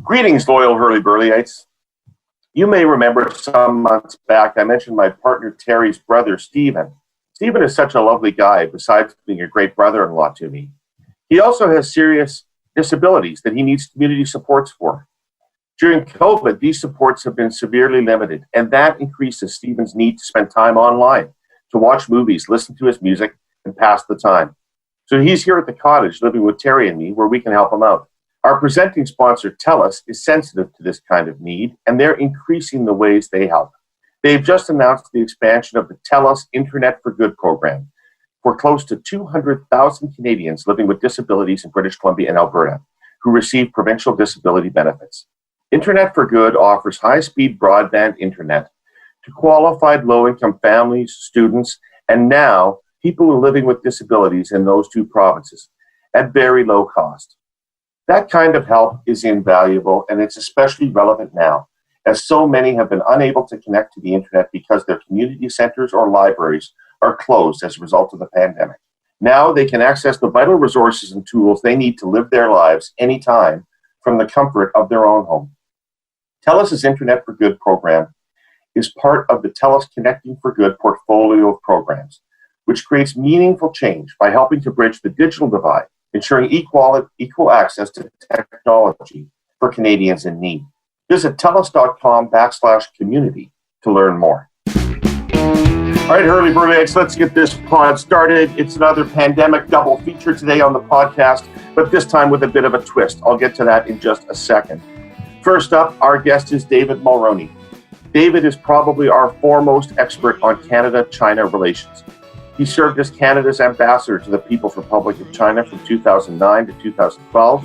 Greetings, loyal Herle Burlyites. You may remember some months back I mentioned my partner Terry's brother, Stephen. Stephen is such a lovely guy, besides being a great brother-in-law to me. He also has serious disabilities that he needs community supports for. During COVID, these supports have been severely limited, and that increases Stephen's need to spend time online, to watch movies, listen to his music, and pass the time. So he's here at the cottage living with Terry and me, where we can help him out. Our presenting sponsor, TELUS, is sensitive to this kind of need, and they're increasing the ways they help. They've just announced the expansion of the TELUS Internet for Good program for close to 200,000 Canadians living with disabilities in British Columbia and Alberta who receive provincial disability benefits. Internet for Good offers high-speed broadband internet to qualified low-income families, students, and now people who are living with disabilities in those two provinces at very low cost. That kind of help is invaluable, and it's especially relevant now, as so many have been unable to connect to the internet because their community centers or libraries are closed as a result of the pandemic. Now they can access the vital resources and tools they need to live their lives anytime from the comfort of their own home. TELUS's Internet for Good program is part of the TELUS Connecting for Good portfolio of programs, which creates meaningful change by helping to bridge the digital divide, ensuring equal access to technology for Canadians in need. Visit TELUS.com/community to learn more. All right, Herle Burlyites, let's get this pod started. It's another pandemic double feature today on the podcast, but this time with a bit of a twist. I'll get to that in just a second. First up, our guest is David Mulroney. David is probably our foremost expert on Canada-China relations. He served as Canada's ambassador to the People's Republic of China from 2009 to 2012.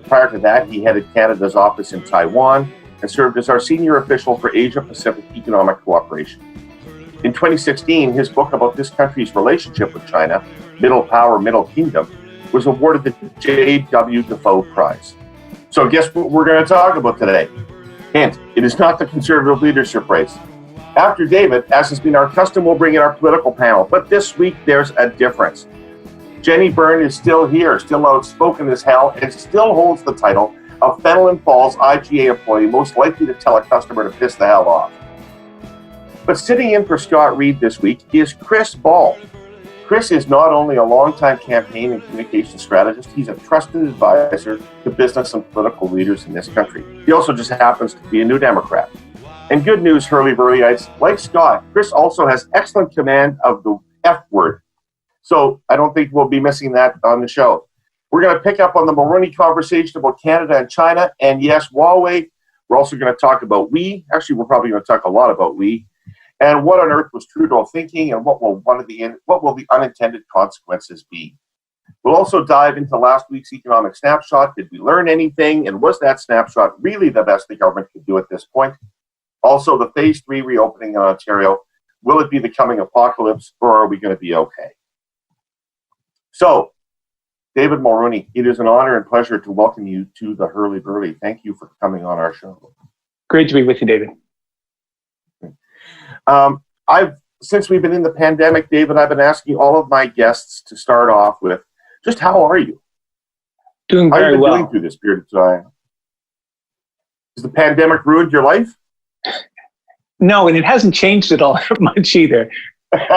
Prior to that, he headed Canada's office in Taiwan and served as our senior official for Asia-Pacific Economic Cooperation. In 2016, his book about this country's relationship with China, Middle Power, Middle Kingdom, was awarded the J.W. Dafoe Prize. So guess what we're going to talk about today? Hint, it is not the Conservative leadership race. After David, as has been our custom, we'll bring in our political panel. But this week, there's a difference. Jenni Byrne is still here, still outspoken as hell, and still holds the title of Fenelon Falls IGA employee most likely to tell a customer to piss the hell off. But sitting in for Scott Reid this week is Chris Ball. Chris is not only a longtime campaign and communication strategist, he's a trusted advisor to business and political leaders in this country. He also just happens to be a New Democrat. And good news, Herle Burlyites, like Scott, Chris also has excellent command of the F word. So I don't think we'll be missing that on the show. We're going to pick up on the Mulroney conversation about Canada and China. And yes, Huawei. We're also going to talk about we. Actually, we're probably going to talk a lot about we. And what on earth was Trudeau thinking, and what will the unintended consequences be? We'll also dive into last week's economic snapshot. Did we learn anything? And was that snapshot really the best the government could do at this point? Also, the Phase 3 reopening in Ontario. Will it be the coming apocalypse, or are we going to be okay? So, David Mulroney, it is an honor and pleasure to welcome you to the Herle Burly. Thank you for coming on our show. Great to be with you, David. Since we've been in the pandemic, David, I've been asking all of my guests to start off with, just how are you? Doing very well. How have you been doing through this period of time? Has the pandemic ruined your life? No, and it hasn't changed it all much either,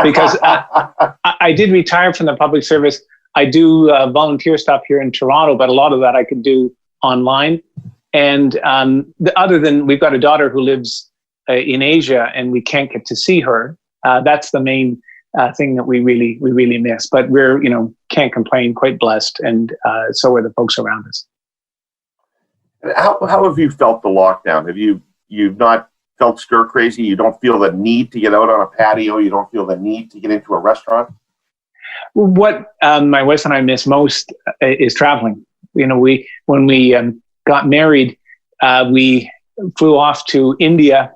because I did retire from the public service. I do volunteer stuff here in Toronto, but a lot of that I can do online. And other than we've got a daughter who lives in Asia, and we can't get to see her. That's the main thing that we really miss. But we're can't complain, quite blessed, and so are the folks around us. How have you felt the lockdown? Have you've not felt stir crazy? You don't feel the need to get out on a patio? You don't feel the need to get into a restaurant? What my wife and I miss most is traveling. When we got married, we flew off to India,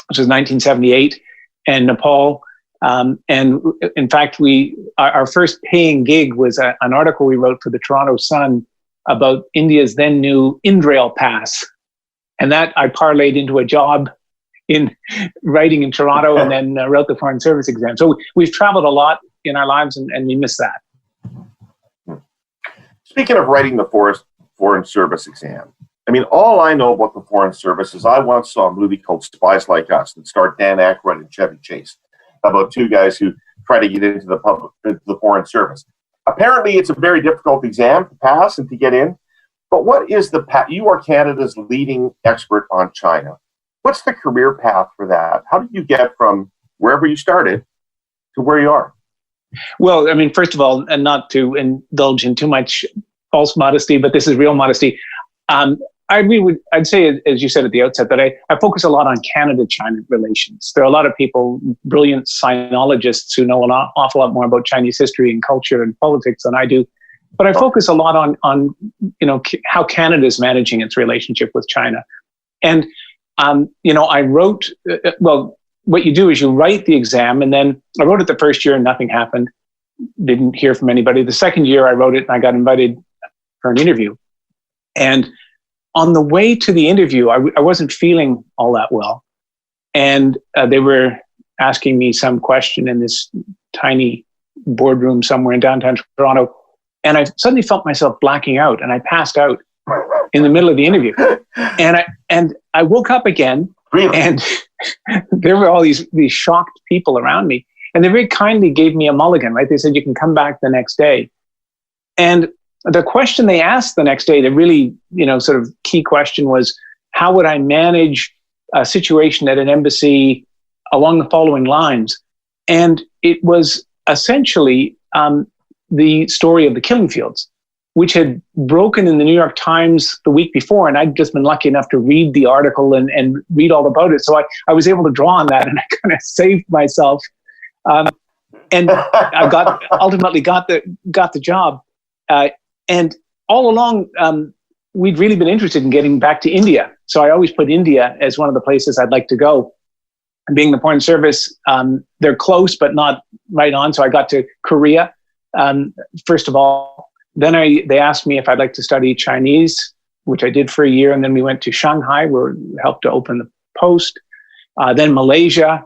which was 1978, and Nepal. And in fact, our first paying gig was an article we wrote for the Toronto Sun about India's then new Indrail Pass. And that I parlayed into a job in writing in Toronto, and then wrote the Foreign Service exam. So we've traveled a lot in our lives, and we miss that. Speaking of writing the Foreign Service exam, I mean, all I know about the Foreign Service is I once saw a movie called Spies Like Us that starred Dan Aykroyd and Chevy Chase about two guys who try to get into the Foreign Service. Apparently, it's a very difficult exam to pass and to get in. But what is you are Canada's leading expert on China. What's the career path for that? How did you get from wherever you started to where you are? Well, I mean, first of all, and not to indulge in too much false modesty, but this is real modesty. I'd say, as you said at the outset, that I focus a lot on Canada-China relations. There are a lot of people, brilliant sinologists, who know an awful lot more about Chinese history and culture and politics than I do. But I focus a lot on how Canada is managing its relationship with China. And I wrote. What you do is you write the exam, and then I wrote it the first year and nothing happened. Didn't hear from anybody. The second year I wrote it and I got invited for an interview. And on the way to the interview, I wasn't feeling all that well. And they were asking me some question in this tiny boardroom somewhere in downtown Toronto. And I suddenly felt myself blacking out, and I passed out in the middle of the interview. And I woke up again, really? And there were all these shocked people around me. And they very kindly gave me a mulligan, right? They said, you can come back the next day. And the question they asked the next day, the really, sort of key question was, how would I manage a situation at an embassy along the following lines? And it was essentially the story of the killing fields, which had broken in the New York Times the week before. And I'd just been lucky enough to read the article and read all about it. So I was able to draw on that, and I kind of saved myself. And I ultimately got the job. And all along, we'd really been interested in getting back to India. So I always put India as one of the places I'd like to go. And being the Foreign Service, they're close, but not right on. So I got to Korea, first of all. Then they asked me if I'd like to study Chinese, which I did for a year. And then we went to Shanghai, where we helped to open the post. Then Malaysia,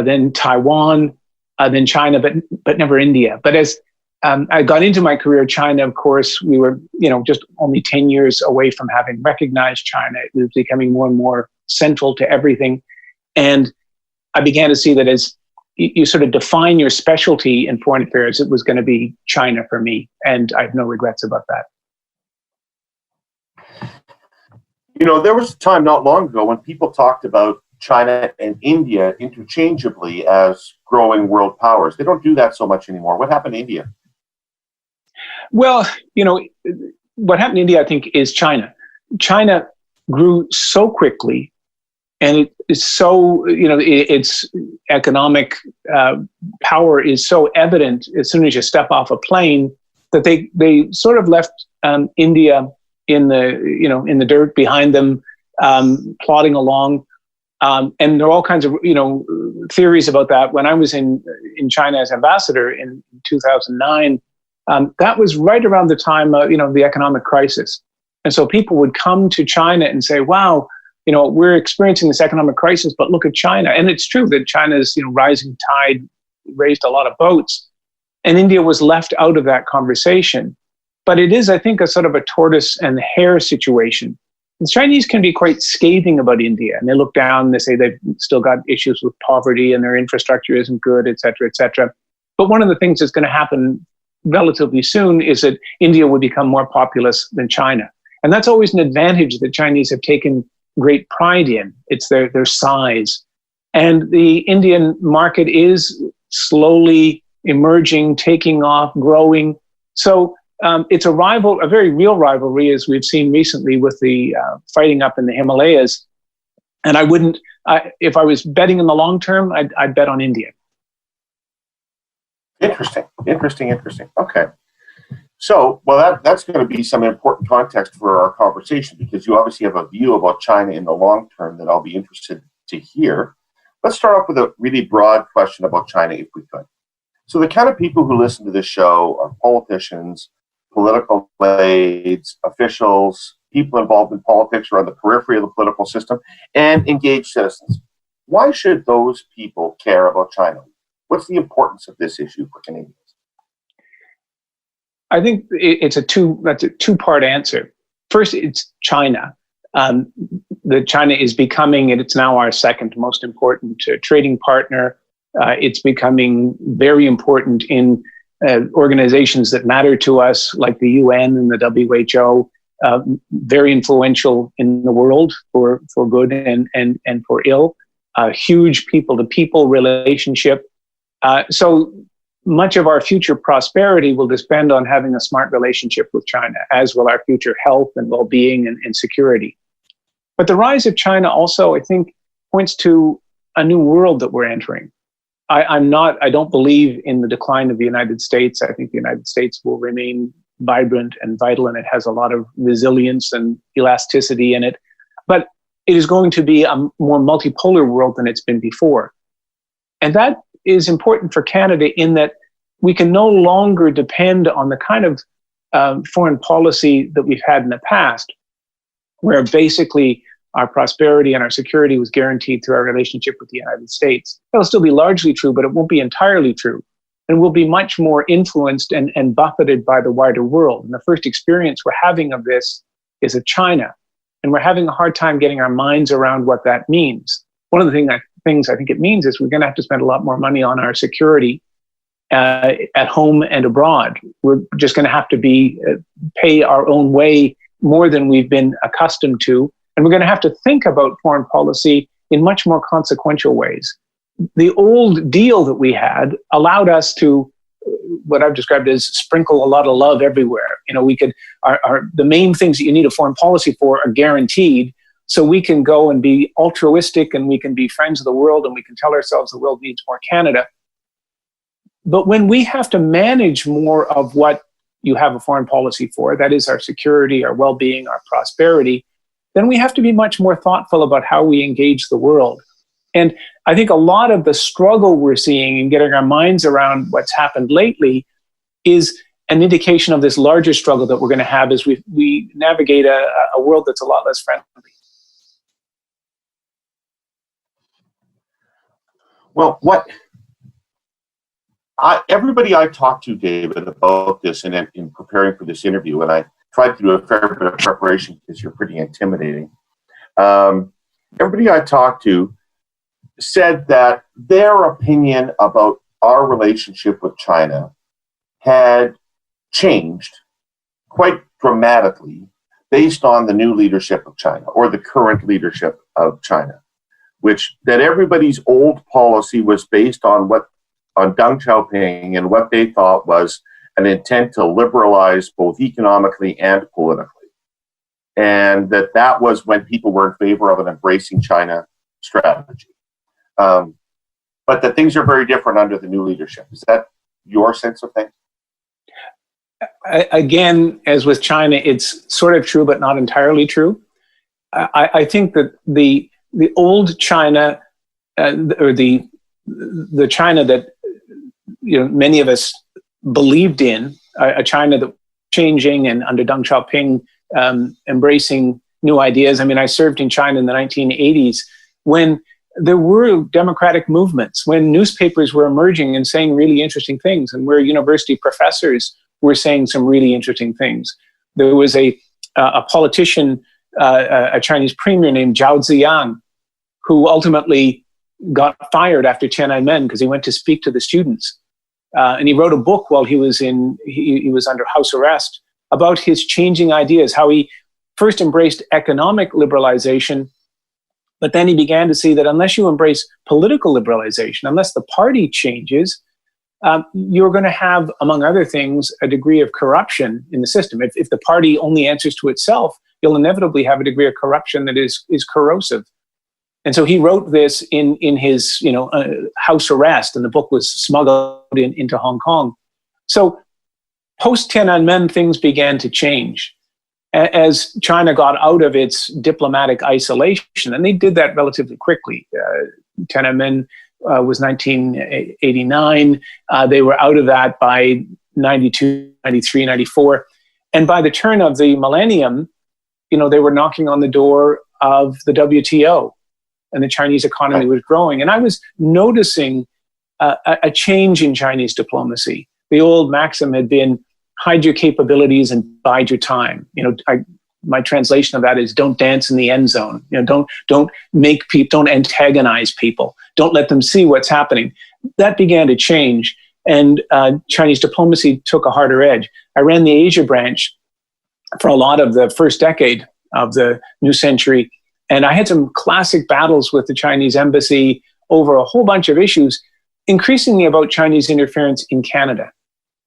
then Taiwan, then China, but never India. But as I got into my career, China, of course, we were, just only 10 years away from having recognized China. It was becoming more and more central to everything. And I began to see that as you sort of define your specialty in foreign affairs, it was going to be China for me. And I have no regrets about that. There was a time not long ago when people talked about China and India interchangeably as growing world powers. They don't do that so much anymore. What happened to India? Well, what happened in India, I think, is China. China grew so quickly, and it is so, its economic power is so evident as soon as you step off a plane, that they sort of left India in the dirt behind them, plodding along. And there are all kinds of, theories about that. When I was in China as ambassador in 2009, that was right around the time, the economic crisis. And so people would come to China and say, wow, we're experiencing this economic crisis, but look at China. And it's true that China's, rising tide raised a lot of boats, and India was left out of that conversation. But it is, I think, a sort of a tortoise and hare situation. The Chinese can be quite scathing about India, and they look down, they say they've still got issues with poverty and their infrastructure isn't good, et cetera, et cetera. But one of the things that's going to happen relatively soon is that India will become more populous than China. And that's always an advantage that Chinese have taken great pride in. It's their size. And the Indian market is slowly emerging, taking off, growing. So it's a very real rivalry, as we've seen recently with the fighting up in the Himalayas. And I wouldn't, if I was betting in the long term, I'd bet on India. Interesting. Okay. So, well, that's going to be some important context for our conversation, because you obviously have a view about China in the long term that I'll be interested to hear. Let's start off with a really broad question about China, if we could. So the kind of people who listen to this show are politicians, political aides, officials, people involved in politics or on the periphery of the political system, and engaged citizens. Why should those people care about China? What's the importance of this issue for Canadians? I think that's a two-part answer. First, it's China. that China is becoming, and it's now our second most important trading partner. It's becoming very important in organizations that matter to us, like the UN and the WHO, very influential in the world for good and for ill. Huge people-to-people relationship. So much of our future prosperity will depend on having a smart relationship with China, as will our future health and well-being and security. But the rise of China also, I think, points to a new world that we're entering. I don't believe in the decline of the United States. I think the United States will remain vibrant and vital, and it has a lot of resilience and elasticity in it. But it is going to be a more multipolar world than it's been before. And that is important for Canada in that we can no longer depend on the kind of foreign policy that we've had in the past, where basically our prosperity and our security was guaranteed through our relationship with the United States. That'll still be largely true, but it won't be entirely true. And we'll be much more influenced and buffeted by the wider world. And the first experience we're having of this is of China. And we're having a hard time getting our minds around what that means. One of the things I think it means is we're going to have to spend a lot more money on our security at home and abroad. We're just going to have to pay our own way more than we've been accustomed to. And we're going to have to think about foreign policy in much more consequential ways. The old deal that we had allowed us to, what I've described as sprinkle a lot of love everywhere. You know, we could, the main things that you need a foreign policy for are guaranteed. So we can go and be altruistic, and we can be friends of the world, and we can tell ourselves the world needs more Canada. But when we have to manage more of what you have a foreign policy for, that is our security, our well-being, our prosperity, then we have to be much more thoughtful about how we engage the world. And I think a lot of the struggle we're seeing in getting our minds around what's happened lately is an indication of this larger struggle that we're going to have as we navigate a world that's a lot less friendly. Well, everybody I talked to, David, about this and in preparing for this interview, and I tried to do a fair bit of preparation because you're pretty intimidating. Everybody I talked to said that their opinion about our relationship with China had changed quite dramatically based on the new leadership of China, or the current leadership of China, that everybody's old policy was based on Deng Xiaoping and what they thought was an intent to liberalize both economically and politically. And that was when people were in favor of an embracing China strategy. But that things are very different under the new leadership. Is that your sense of things? Again, as with China, it's sort of true, but not entirely true. I think that the old China, or the China that many of us believed in, a China that was changing, and under Deng Xiaoping embracing new ideas. I mean, I served in China in the 1980s when there were democratic movements, when newspapers were emerging and saying really interesting things, and where university professors were saying some really interesting things. There was a politician, a Chinese premier named Zhao Ziyang, who ultimately got fired after Tiananmen because he went to speak to the students. And he wrote a book while he was under house arrest about his changing ideas, how he first embraced economic liberalization, but then he began to see that unless you embrace political liberalization, unless the party changes, you're going to have, among other things, a degree of corruption in the system. If the party only answers to itself, you'll inevitably have a degree of corruption that is corrosive. And so he wrote this in his house arrest, and the book was smuggled into Hong Kong. So post Tiananmen, things began to change as China got out of its diplomatic isolation, and they did that relatively quickly. Tiananmen was 1989. They were out of that by 92, 93, 94. And by the turn of the millennium, they were knocking on the door of the WTO, and the Chinese economy was growing. And I was noticing a change in Chinese diplomacy. The old maxim had been, hide your capabilities and bide your time. my translation of that is don't dance in the end zone. Don't make people, don't antagonize people. Don't let them see what's happening. That began to change, and Chinese diplomacy took a harder edge. I ran the Asia branch for a lot of the first decade of the new century, and I had some classic battles with the Chinese embassy over a whole bunch of issues, increasingly about Chinese interference in Canada.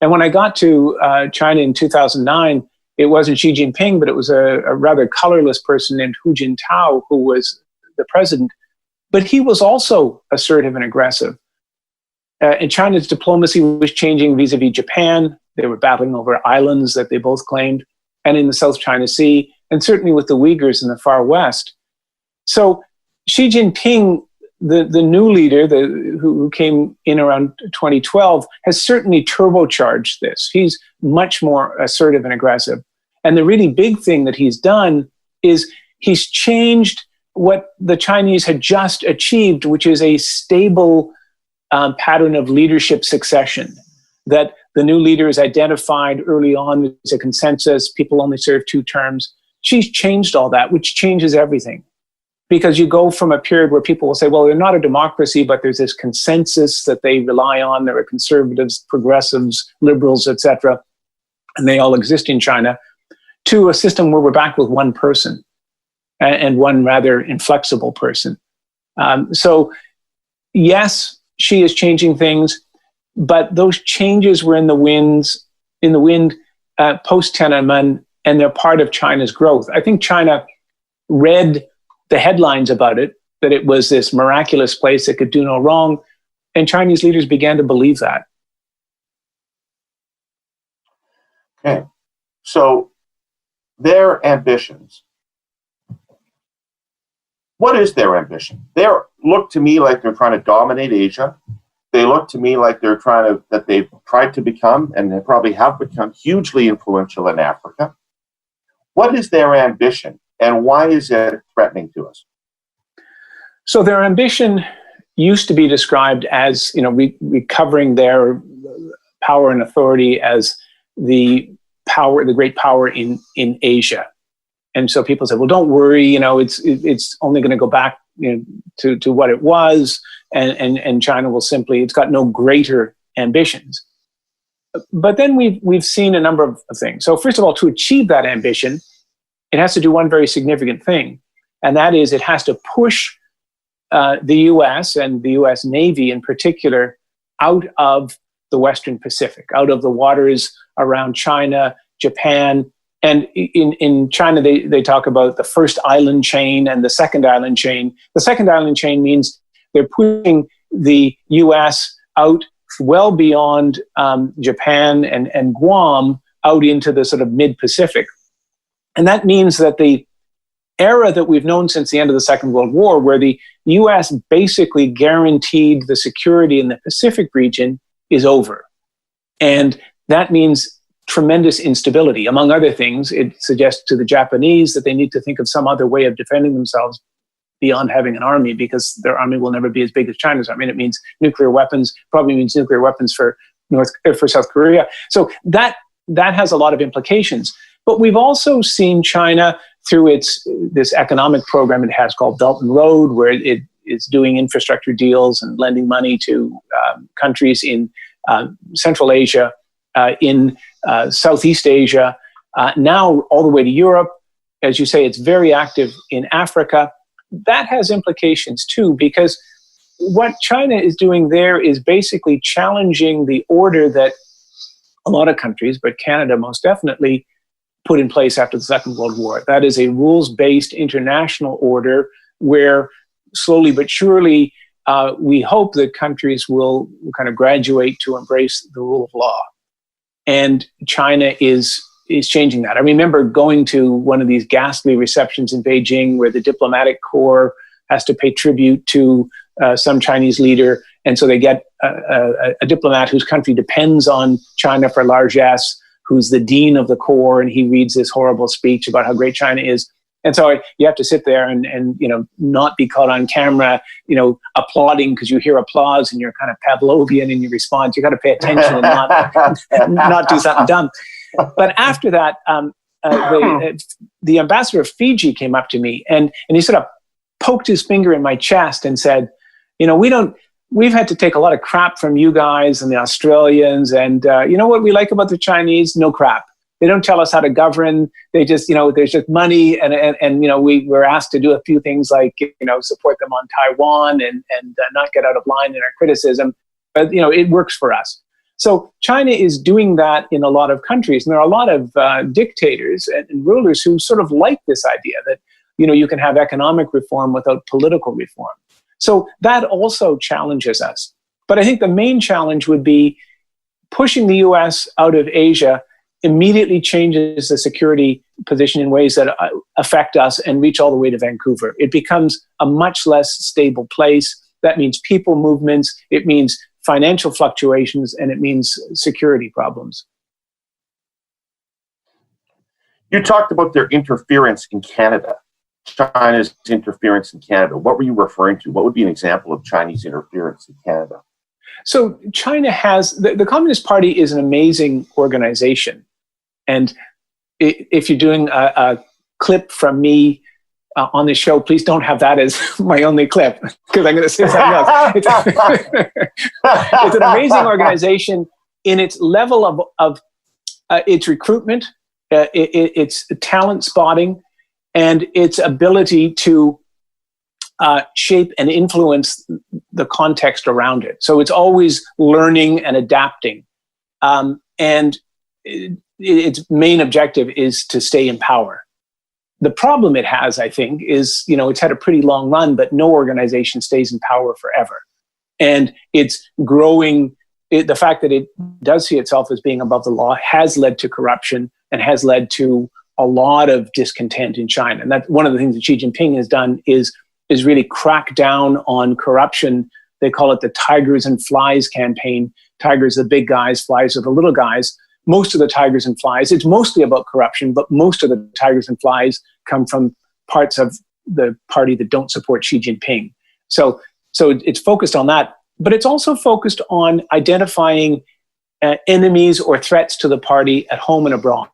And when I got to China in 2009, it wasn't Xi Jinping, but it was a rather colorless person named Hu Jintao who was the president. But he was also assertive and aggressive. And China's diplomacy was changing vis-a-vis Japan. They were battling over islands that they both claimed, and in the South China Sea, and certainly with the Uyghurs in the far west. So Xi Jinping, the new leader who came in around 2012, has certainly turbocharged this. He's much more assertive and aggressive. And the really big thing that he's done is he's changed what the Chinese had just achieved, which is a stable pattern of leadership succession, that the new leader is identified early on as a consensus, people only serve 2 terms. She's changed all that, which changes everything. Because you go from a period where people will say, well, they're not a democracy, but there's this consensus that they rely on. There are conservatives, progressives, liberals, etc., and they all exist in China, to a system where we're back with one person, and one rather inflexible person. So yes, she is changing things, but those changes were in the wind post-Tiananmen, and they're part of China's growth. I think China read the headlines about it, that it was this miraculous place that could do no wrong, and Chinese leaders began to believe that. Okay, so their ambitions. What is their ambition? They look to me like they're trying to dominate Asia. They look to me like that they've tried to become, and they probably have become, hugely influential in Africa. What is their ambition, and why is it threatening to us? So their ambition used to be described as, recovering their power and authority as the great power in Asia. And so people said, well, don't worry, it's only going to go back to what it was, and China will simply, it's got no greater ambitions. But then we've seen a number of things. So first of all, to achieve that ambition, it has to do one very significant thing, and that is it has to push the U.S. and the U.S. Navy in particular out of the Western Pacific, out of the waters around China, Japan. And in China, they talk about the first island chain and the second island chain. The second island chain means they're pushing the U.S. out well beyond Japan and Guam, out into the sort of mid-Pacific. And that means that the era that we've known since the end of the Second World War, where the U.S. basically guaranteed the security in the Pacific region, is over. And that means tremendous instability. Among other things, it suggests to the Japanese that they need to think of some other way of defending themselves beyond having an army, because their army will never be as big as China's army. It means nuclear weapons, probably means nuclear weapons for South Korea. So that has a lot of implications. But we've also seen China through this economic program it has called Belt and Road, where it is doing infrastructure deals and lending money to countries in Central Asia, in Southeast Asia, now all the way to Europe. As you say, it's very active in Africa. That has implications too, because what China is doing there is basically challenging the order that a lot of countries, but Canada most definitely, put in place after the Second World War. That is a rules-based international order where slowly but surely we hope that countries will kind of graduate to embrace the rule of law. And China is changing that. I remember going to one of these ghastly receptions in Beijing where the diplomatic corps has to pay tribute to some Chinese leader. And so they get a diplomat whose country depends on China for largesse, who's the dean of the corps, and he reads this horrible speech about how great China is. And so you have to sit there and not be caught on camera, applauding because you hear applause and you're kind of Pavlovian in your response. You got to pay attention and not do something dumb. But after that, the ambassador of Fiji came up to me and he sort of poked his finger in my chest and said, we've had to take a lot of crap from you guys and the Australians. And you know what we like about the Chinese? No crap. They don't tell us how to govern. They just, there's just money. And we were asked to do a few things like, support them on Taiwan and not get out of line in our criticism. But, it works for us. So China is doing that in a lot of countries. And there are a lot of dictators and rulers who sort of like this idea that, you can have economic reform without political reform. So that also challenges us. But I think the main challenge would be pushing the US out of Asia immediately changes the security position in ways that affect us and reach all the way to Vancouver. It becomes a much less stable place. That means people movements, it means financial fluctuations, and it means security problems. You talked about their interference in Canada, China's interference in Canada. What were you referring to? What would be an example of Chinese interference in Canada? So China has, the Communist Party is an amazing organization. And if you're doing a clip from me on this show, please don't have that as my only clip, because I'm going to say something else. It's an amazing organization in its level of its recruitment, its talent spotting, and its ability to shape and influence the context around it. So it's always learning and adapting. And its main objective is to stay in power. The problem it has, I think, is, it's had a pretty long run, but no organization stays in power forever. And it's growing. The fact that it does see itself as being above the law has led to corruption and has led to a lot of discontent in China. And that's one of the things that Xi Jinping has done is really crack down on corruption. They call it the tigers and flies campaign. Tigers are the big guys, flies are the little guys. Most of the tigers and flies, it's mostly about corruption, but most of the tigers and flies come from parts of the party that don't support Xi Jinping. So it's focused on that, but it's also focused on identifying enemies or threats to the party at home and abroad.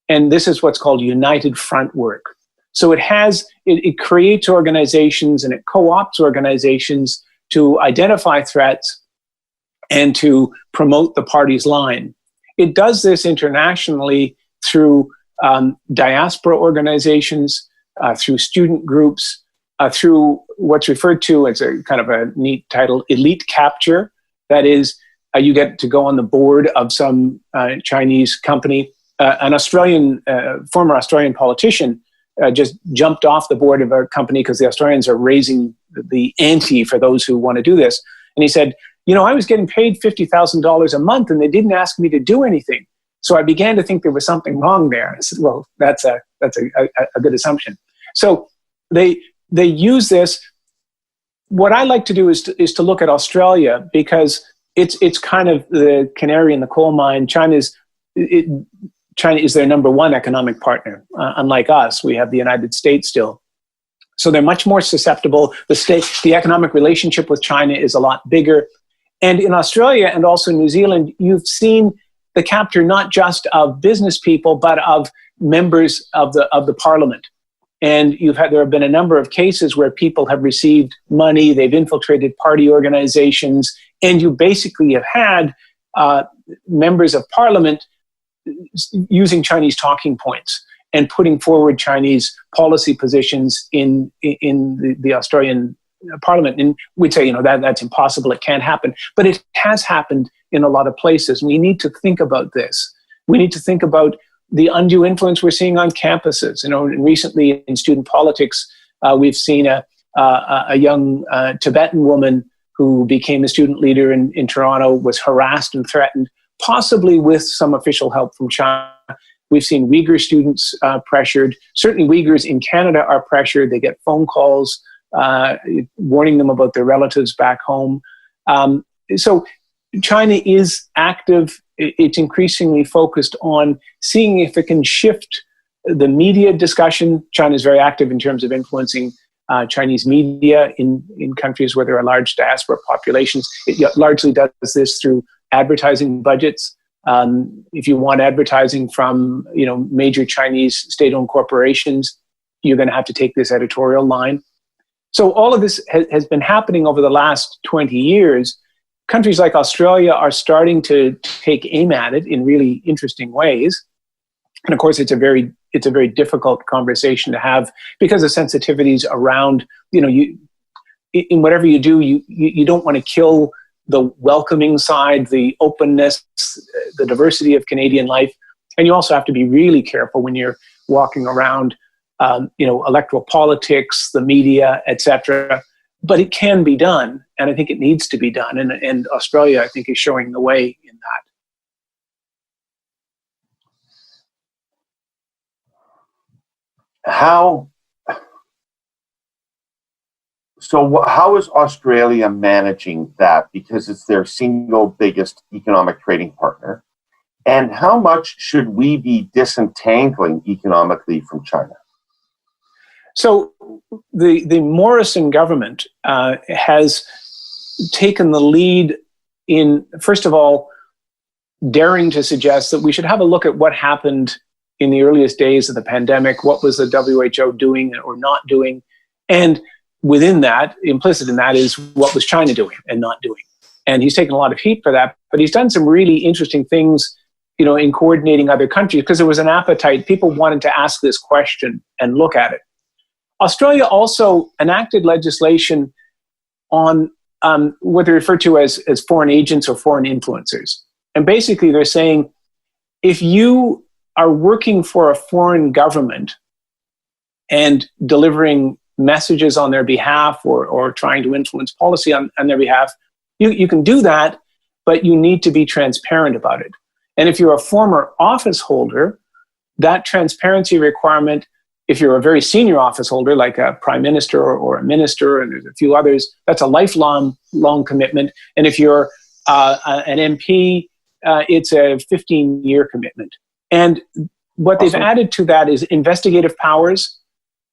And this is what's called united front work. So it creates organizations and it co-opts organizations to identify threats and to promote the party's line. It does this internationally through diaspora organizations, through student groups, through what's referred to as a kind of a neat title, elite capture. That is, you get to go on the board of some Chinese company. An former Australian politician just jumped off the board of a company because the Australians are raising the ante for those who want to do this. And he said, I was getting paid $50,000 a month and they didn't ask me to do anything. So I began to think there was something wrong there. I said, well, that's a good assumption. So they use this. What I like to do is to look at Australia because it's kind of the canary in the coal mine. China is their number one economic partner. Unlike us, we have the United States still. So they're much more susceptible. The economic relationship with China is a lot bigger. And in Australia and also New Zealand, you've seen the capture not just of business people, but of members of the parliament. And there have been a number of cases where people have received money, they've infiltrated party organizations, and you basically have had members of parliament using Chinese talking points and putting forward Chinese policy positions in the Australian Parliament. And we'd say, that's impossible, it can't happen. But it has happened in a lot of places. We need to think about this. We need to think about the undue influence we're seeing on campuses. Recently in student politics, we've seen a young Tibetan woman who became a student leader in Toronto, was harassed and threatened, possibly with some official help from China. We've seen Uyghur students pressured. Certainly Uyghurs in Canada are pressured. They get phone calls warning them about their relatives back home. So China is active. It's increasingly focused on seeing if it can shift the media discussion. China is very active in terms of influencing Chinese media in countries where there are large diaspora populations. It largely does this through advertising budgets. If you want advertising from, major Chinese state-owned corporations, you're going to have to take this editorial line. So all of this has been happening over the last 20 years. Countries like Australia are starting to take aim at it in really interesting ways. And of course, it's a very difficult conversation to have because of sensitivities around, in whatever you do, you don't want to kill the welcoming side, the openness, the diversity of Canadian life. And you also have to be really careful when you're walking around, electoral politics, the media, etc. But it can be done, and I think it needs to be done. And Australia, I think, is showing the way in that. How is Australia managing that? Because it's their single biggest economic trading partner. And how much should we be disentangling economically from China? So the Morrison government has taken the lead in, first of all, daring to suggest that we should have a look at what happened in the earliest days of the pandemic. What was the WHO doing or not doing? And within that, implicit in that, is what was China doing and not doing. And he's taken a lot of heat for that, but he's done some really interesting things, in coordinating other countries, because there was an appetite. People wanted to ask this question and look at it. Australia also enacted legislation on what they refer to as foreign agents or foreign influencers. And basically they're saying, if you are working for a foreign government and delivering messages on their behalf or trying to influence policy on their behalf, you can do that, but you need to be transparent about it. And if you're a former office holder, that transparency requirement, if you're a very senior office holder, like a prime minister or a minister, and there's a few others, that's a lifelong commitment. And if you're an MP, it's a 15-year commitment. And what they've added to that is investigative powers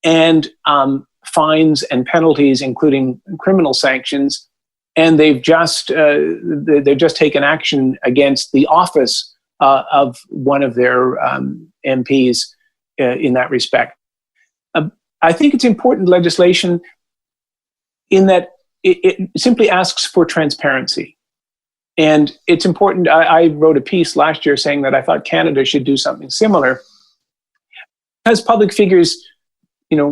and fines and penalties, including criminal sanctions. And they've just taken action against the office of one of their MPs in that respect. I think it's important legislation in that it simply asks for transparency. And it's important. I wrote a piece last year saying that I thought Canada should do something similar, because public figures,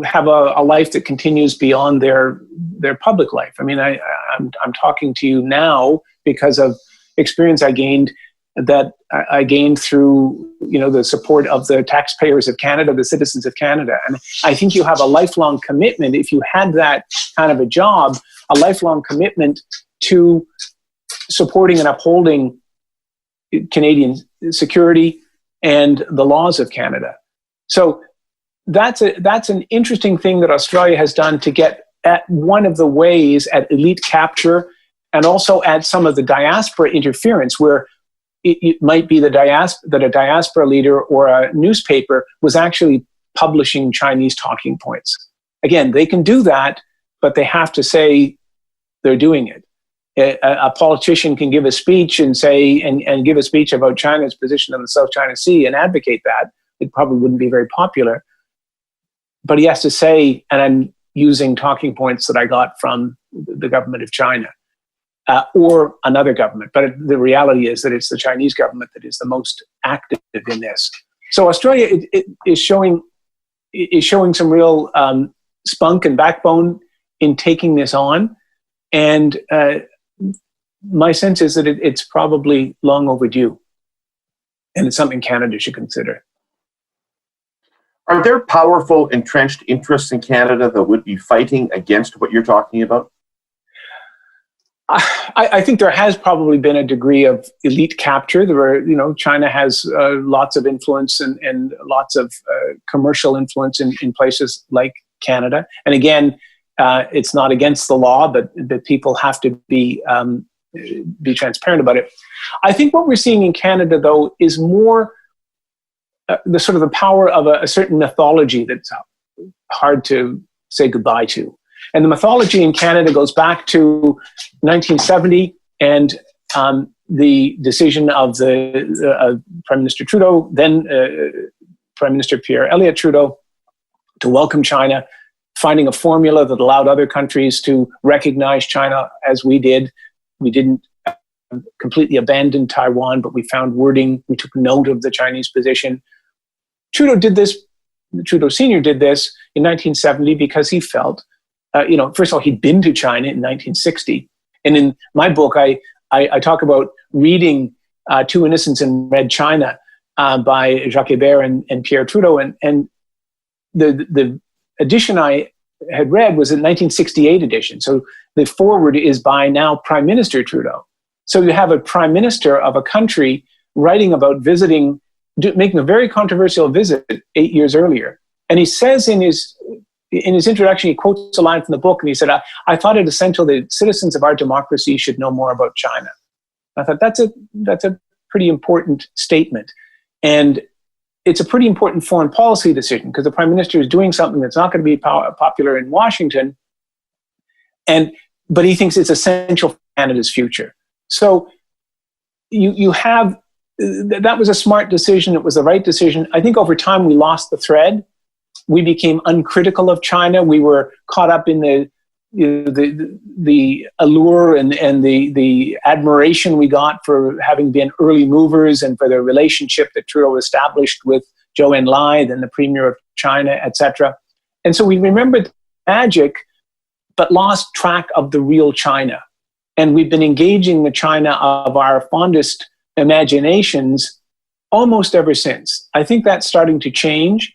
have a life that continues beyond their public life. I mean, I'm talking to you now because of experience I gained through, the support of the taxpayers of Canada, the citizens of Canada. And I think you have a lifelong commitment, if you had that kind of a job, a lifelong commitment to supporting and upholding Canadian security and the laws of Canada. So that's an interesting thing that Australia has done to get at one of the ways at elite capture, and also at some of the diaspora interference, where it might be that a diaspora leader or a newspaper was actually publishing Chinese talking points. Again, they can do that, but they have to say they're doing it. A politician can give a speech and say and give a speech about China's position on the South China Sea and advocate that. It probably wouldn't be very popular. But he has to say, and I'm using talking points that I got from the government of China or another government. But the reality is that it's the Chinese government that is the most active in this. So Australia is showing some real spunk and backbone in taking this on. And my sense is that it's probably long overdue. And it's something Canada should consider. Are there powerful entrenched interests in Canada that would be fighting against what you're talking about? I think there has probably been a degree of elite capture. China has lots of influence and lots of commercial influence in places like Canada. And again, it's not against the law, but people have to be transparent about it. I think what we're seeing in Canada, though, is more the sort of the power of a certain mythology that's hard to say goodbye to. And the mythology in Canada goes back to 1970 and the decision of the Prime Minister Trudeau, then Prime Minister Pierre Elliott Trudeau, to welcome China, finding a formula that allowed other countries to recognize China as we did. We didn't completely abandon Taiwan, but we found wording. We took note of the Chinese position. Trudeau did this. Trudeau Sr. did this in 1970 because he felt, first of all, he'd been to China in 1960. And in my book, I talk about reading Two Innocents in Red China by Jacques Hébert and Pierre Trudeau. And the edition I had read was a 1968 edition. So the foreword is by now Prime Minister Trudeau. So you have a prime minister of a country writing about visiting, making a very controversial visit 8 years earlier. And he says in his introduction, he quotes a line from the book, and he said, I thought it essential that citizens of our democracy should know more about China. I thought that's a pretty important statement. And it's a pretty important foreign policy decision, because the prime minister is doing something that's not going to be popular in Washington, but he thinks it's essential for Canada's future. So you have, that was a smart decision. It was the right decision. I think over time we lost the thread. We became uncritical of China. We were caught up in the allure and the admiration we got for having been early movers and for the relationship that Trudeau established with Zhou Enlai, then the premier of China, etc. And so we remembered magic, but lost track of the real China. And we've been engaging the China of our fondest imaginations almost ever since. I think that's starting to change,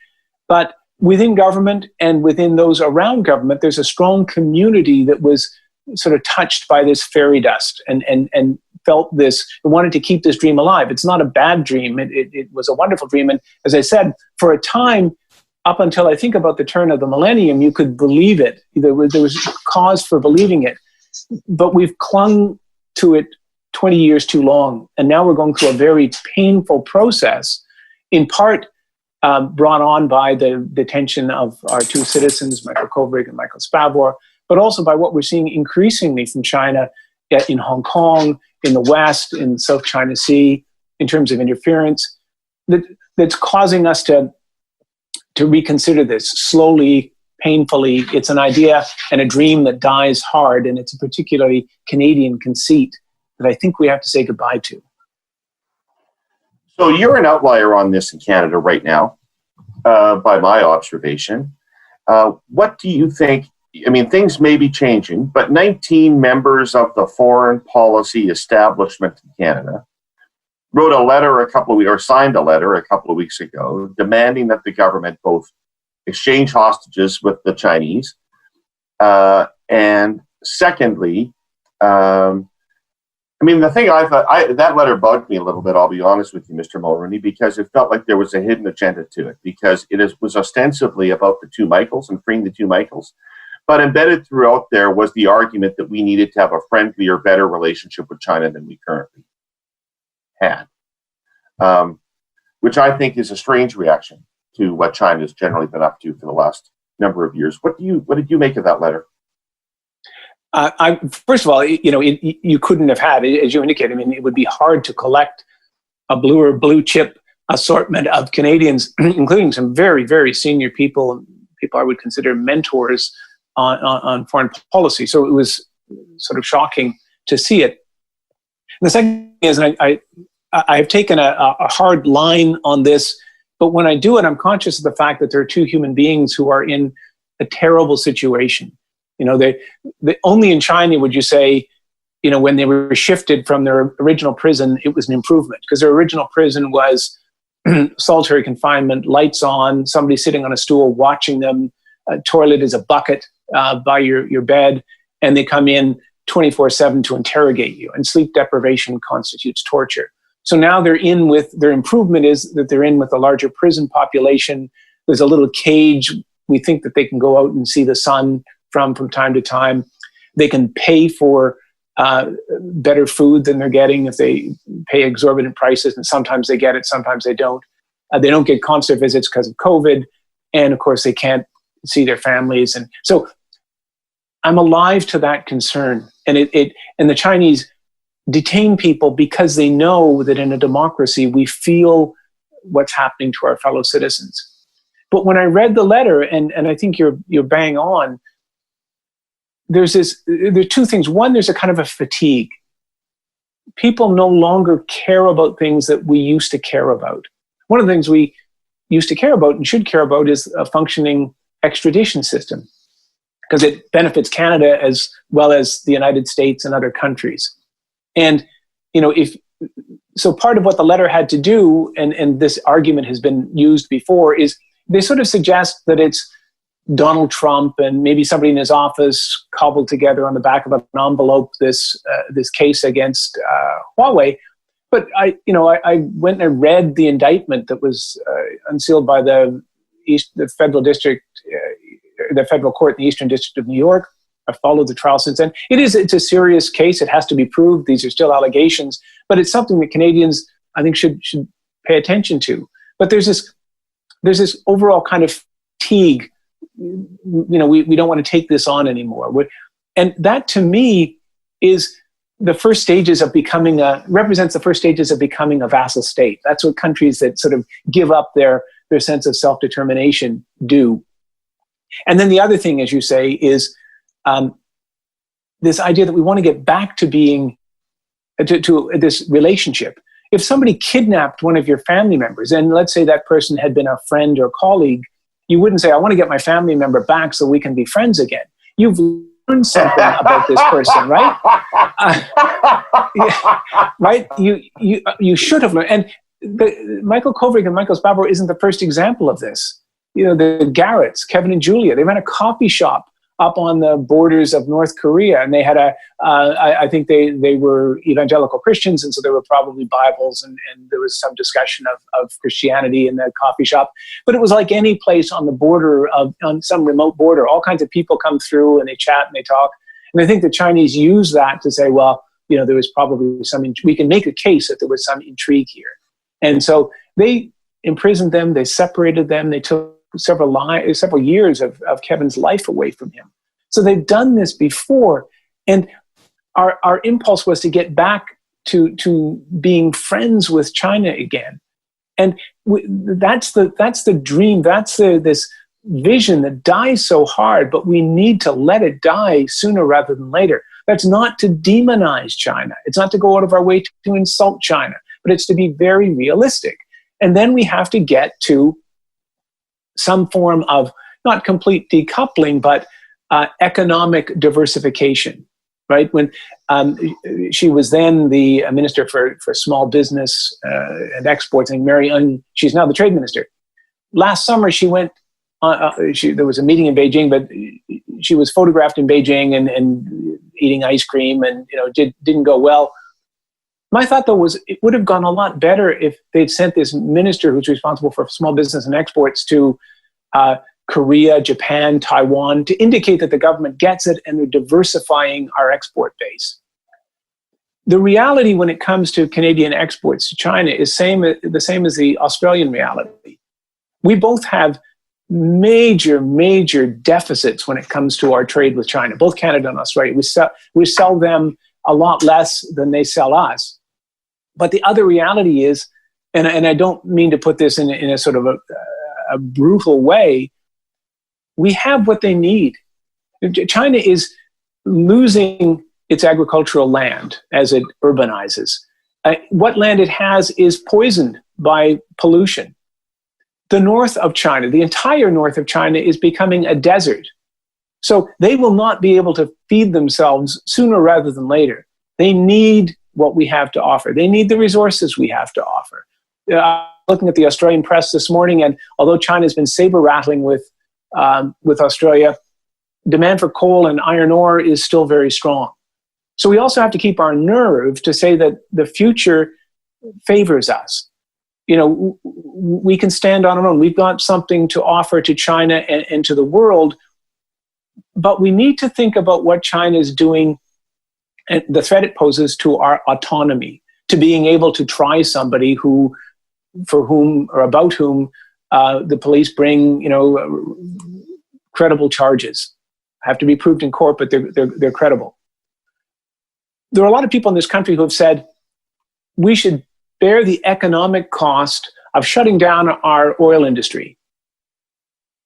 but within government and within those around government, there's a strong community that was sort of touched by this fairy dust and felt this, wanted to keep this dream alive. It's not a bad dream. It was a wonderful dream. And as I said, for a time, up until I think about the turn of the millennium, you could believe it. There was cause for believing it. But we've clung to it 20 years too long. And now we're going through a very painful process, in part brought on by the detention of our two citizens, Michael Kovrig and Michael Spavor, but also by what we're seeing increasingly from China in Hong Kong, in the West, in the South China Sea, in terms of interference, that's causing us to reconsider this slowly, painfully. It's an idea and a dream that dies hard, and it's a particularly Canadian conceit that I think we have to say goodbye to. So you're an outlier on this in Canada right now, by my observation. What do you think? I mean, things may be changing, but 19 members of the foreign policy establishment in Canada wrote a letter signed a letter a couple of weeks ago demanding that the government both exchange hostages with the Chinese, and secondly, I mean, the thing that letter bugged me a little bit, I'll be honest with you, Mr. Mulroney, because it felt like there was a hidden agenda to it, because was ostensibly about the two Michaels and freeing the two Michaels. But embedded throughout there was the argument that we needed to have a friendlier, better relationship with China than we currently had, which I think is a strange reaction to what China has generally been up to for the last number of years. What did you make of that letter? First of all, you couldn't have had, as you indicated, I mean, it would be hard to collect a blue chip assortment of Canadians, including some very, very senior people I would consider mentors on foreign policy. So it was sort of shocking to see it. And the second thing is, and I have taken a hard line on this, but when I do it, I'm conscious of the fact that there are two human beings who are in a terrible situation. They only in China would you say, when they were shifted from their original prison, it was an improvement, because their original prison was solitary confinement, lights on, somebody sitting on a stool watching them, a toilet is a bucket by your bed, and they come in 24/7 to interrogate you, and sleep deprivation constitutes torture. So now their improvement is that they're in with a larger prison population. There's a little cage. We think that they can go out and see the sun from time to time. They can pay for better food than they're getting if they pay exorbitant prices, and sometimes they get it, sometimes they don't. They don't get concert visits because of COVID, and of course they can't see their families. And so I'm alive to that concern. And and the Chinese detain people because they know that in a democracy we feel what's happening to our fellow citizens. But when I read the letter, and I think you're bang on, there are two things. One, there's a kind of a fatigue. People no longer care about things that we used to care about. One of the things we used to care about and should care about is a functioning extradition system, because it benefits Canada as well as the United States and other countries. And, so part of what the letter had to do, and this argument has been used before, is they sort of suggest that it's Donald Trump and maybe somebody in his office cobbled together on the back of an envelope this case against Huawei. But I went and read the indictment that was unsealed by the federal district, the federal court in the Eastern District of New York. I've followed the trial since then. It's a serious case. It has to be proved. These are still allegations, but it's something that Canadians, I think, should pay attention to. But there's this overall kind of fatigue. We don't want to take this on anymore. And that, to me, is the first stages of represents the first stages of becoming a vassal state. That's what countries that sort of give up their sense of self-determination do. And then the other thing, as you say, is this idea that we want to get back to being to this relationship. If somebody kidnapped one of your family members, and let's say that person had been a friend or colleague, you wouldn't say, I want to get my family member back so we can be friends again. You've learned something about this person, right? Right? You should have learned. And Michael Kovrig and Michael Spavor isn't the first example of this. The Garretts, Kevin and Julia, they ran a coffee shop up on the borders of North Korea, and they had I think they were evangelical Christians, and so there were probably Bibles, and there was some discussion of Christianity in the coffee shop. But it was like any place on the border on some remote border. All kinds of people come through, and they chat and they talk. And I think the Chinese use that to say, well, there was probably we can make a case that there was some intrigue here. And so they imprisoned them, they separated them, they took several years of Kevin's life away from him. So they've done this before, and our impulse was to get back to being friends with China again, and that's the dream. That's this vision that dies so hard, but we need to let it die sooner rather than later. That's not to demonize China. It's not to go out of our way to insult China, but it's to be very realistic. And then we have to get to some form of not complete decoupling, but economic diversification, right? When she was then the minister for small business and exports, and she's now the trade minister. Last summer, she went. There was a meeting in Beijing, but she was photographed in Beijing and eating ice cream, and didn't go well. My thought, though, was it would have gone a lot better if they'd sent this minister who's responsible for small business and exports to Korea, Japan, Taiwan, to indicate that the government gets it and they're diversifying our export base. The reality when it comes to Canadian exports to China is the same as the Australian reality. We both have major, major deficits when it comes to our trade with China, both Canada and Australia. We sell them a lot less than they sell us. But the other reality is, and I don't mean to put this in a sort of a brutal way, we have what they need. China is losing its agricultural land as it urbanizes. What land it has is poisoned by pollution. The north of China, the entire north of China, is becoming a desert. So they will not be able to feed themselves sooner rather than later. They need what we have to offer. They need the resources we have to offer. Looking at the Australian press this morning, and although China's been saber-rattling with Australia, demand for coal and iron ore is still very strong. So we also have to keep our nerve to say that the future favors us. We can stand on our own. We've got something to offer to China and to the world, but we need to think about what China is doing and the threat it poses to our autonomy, to being able to try somebody for whom or about whom the police bring, credible charges. Have to be proved in court, but they're credible. there are a lot of people in this country who have said we should bear the economic cost of shutting down our oil industry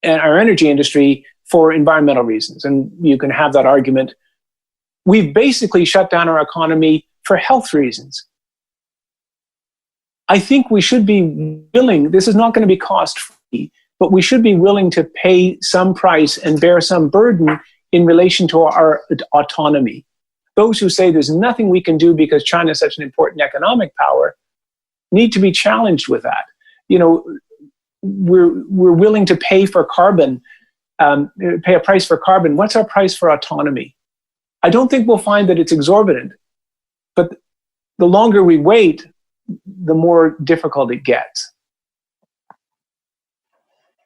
and our energy industry for environmental reasons. And you can have that argument. We've basically shut down our economy for health reasons. I think we should be willing, this is not going to be cost-free, but we should be willing to pay some price and bear some burden in relation to our autonomy. Those who say there's nothing we can do because China is such an important economic power need to be challenged with that. You know, we're willing to pay for carbon, pay a price for carbon. What's our price for autonomy? I don't think we'll find that it's exorbitant, but the longer we wait, the more difficult it gets.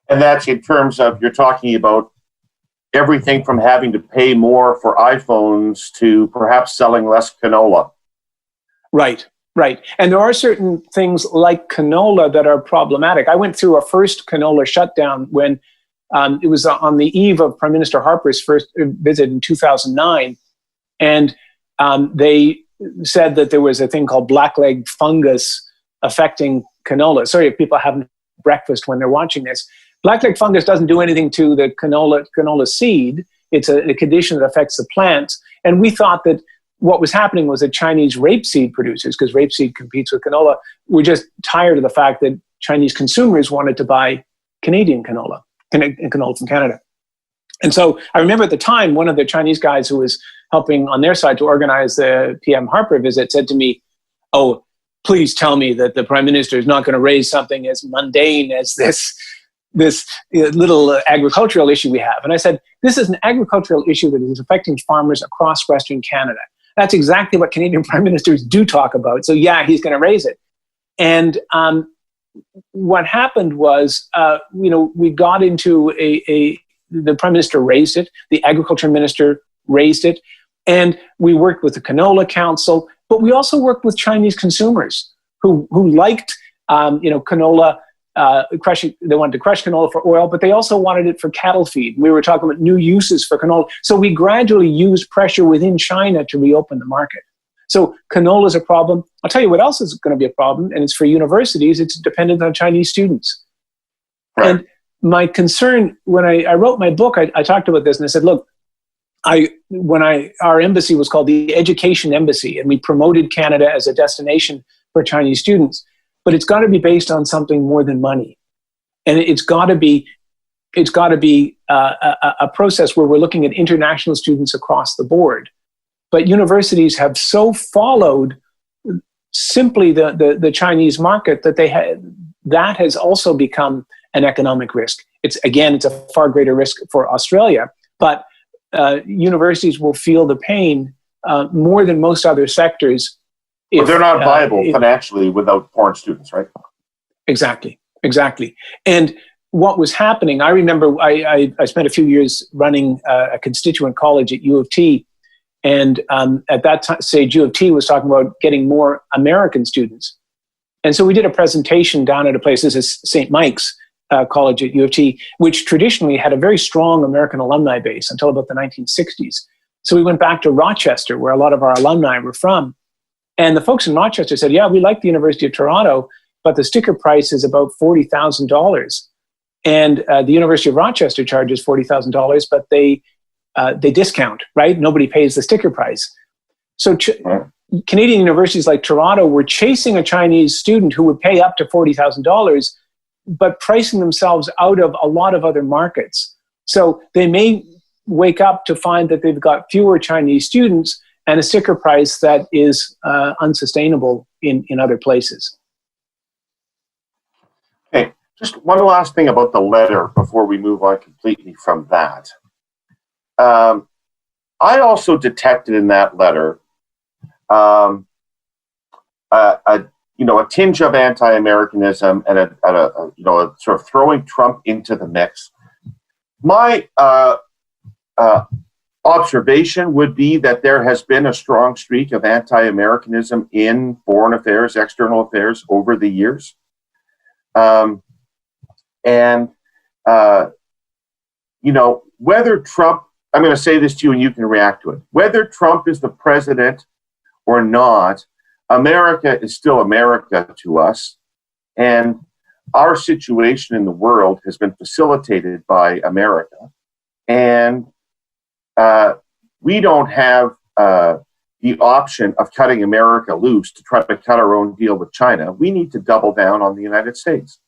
And that's in terms of, you're talking about everything from having to pay more for iPhones to perhaps selling less canola. Right. And there are certain things like canola that are problematic. I went through a first canola shutdown when it was on the eve of Prime Minister Harper's first visit in 2009. And they said that there was a thing called blackleg fungus affecting canola. Sorry if people haven't breakfast when they're watching this. Blackleg fungus doesn't do anything to the canola seed. It's a condition that affects the plants. And we thought that what was happening was that Chinese rapeseed producers, because rapeseed competes with canola, were just tired of the fact that Chinese consumers wanted to buy Canadian canola, canola from Canada. And so I remember at the time, one of the Chinese guys who was helping on their side to organize the PM Harper visit said to me, "Oh, please tell me that the Prime Minister is not going to raise something as mundane as this little agricultural issue we have." And I said, this is an agricultural issue that is affecting farmers across Western Canada. That's exactly what Canadian Prime Ministers do talk about. So yeah, he's going to raise it. And what happened was, we got into the Prime Minister raised it, the Agriculture Minister raised it, and we worked with the Canola Council, but we also worked with Chinese consumers who liked, canola, crushing. They wanted to crush canola for oil, but they also wanted it for cattle feed. We were talking about new uses for canola. So we gradually used pressure within China to reopen the market. So canola is a problem. I'll tell you what else is going to be a problem, and it's for universities. It's dependent on Chinese students. Right. And my concern, when I wrote my book, I talked about this, and I said, look, our embassy was called the Education Embassy, and we promoted Canada as a destination for Chinese students. But it's got to be based on something more than money, and it's got to be a process where we're looking at international students across the board. But universities have so followed simply the Chinese market that has also become an economic risk. It's a far greater risk for Australia, but universities will feel the pain more than most other sectors. But they're not viable financially without foreign students, right? Exactly. And what was happening, I remember I spent a few years running a constituent college at U of T, and at that stage, U of T was talking about getting more American students. And so we did a presentation down at a place, this is St. Mike's College at U of T, which traditionally had a very strong American alumni base until about the 1960s. So we went back to Rochester, where a lot of our alumni were from. And the folks in Rochester said, yeah, we like the University of Toronto, but the sticker price is about $40,000. And the University of Rochester charges $40,000, but they discount, right? Nobody pays the sticker price. So Canadian universities like Toronto were chasing a Chinese student who would pay up to $40,000, but pricing themselves out of a lot of other markets. So they may wake up to find that they've got fewer Chinese students and a sticker price that is unsustainable in other places. Okay, just one last thing about the letter before we move on completely from that. I also detected in that letter a tinge of anti-Americanism and a sort of throwing Trump into the mix. My observation would be that there has been a strong streak of anti-Americanism in foreign affairs, external affairs over the years. Whether Trump, I'm going to say this to you and you can react to it, whether Trump is the president or not, America is still America to us. And our situation in the world has been facilitated by America. And we don't have the option of cutting America loose to try to cut our own deal with China. We need to double down on the United States.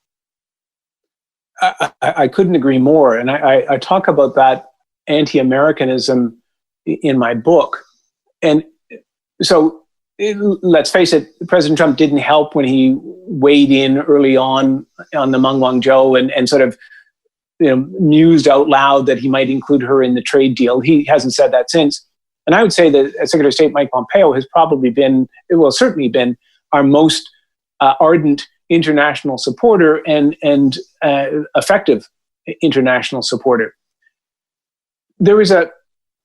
I couldn't agree more. And I talk about that anti-Americanism in my book. And so let's face it, President Trump didn't help when he weighed in early on the Guangzhou and sort of mused out loud that he might include her in the trade deal. He hasn't said that since. And I would say that Secretary of State Mike Pompeo has certainly been our most ardent international supporter and effective international supporter. There is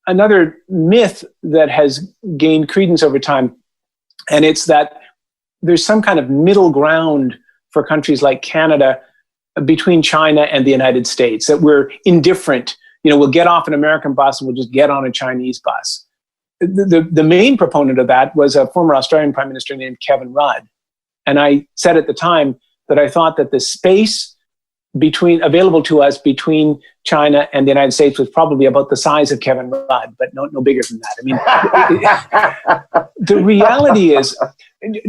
another myth that has gained credence over time, and it's that there's some kind of middle ground for countries like Canada between China and the United States, that we're indifferent. We'll get off an American bus and we'll just get on a Chinese bus. The main proponent of that was a former Australian Prime Minister named Kevin Rudd. And I said at the time that I thought that the space available to us between China and the United States was probably about the size of Kevin Rudd, but no bigger than that. I mean, the reality is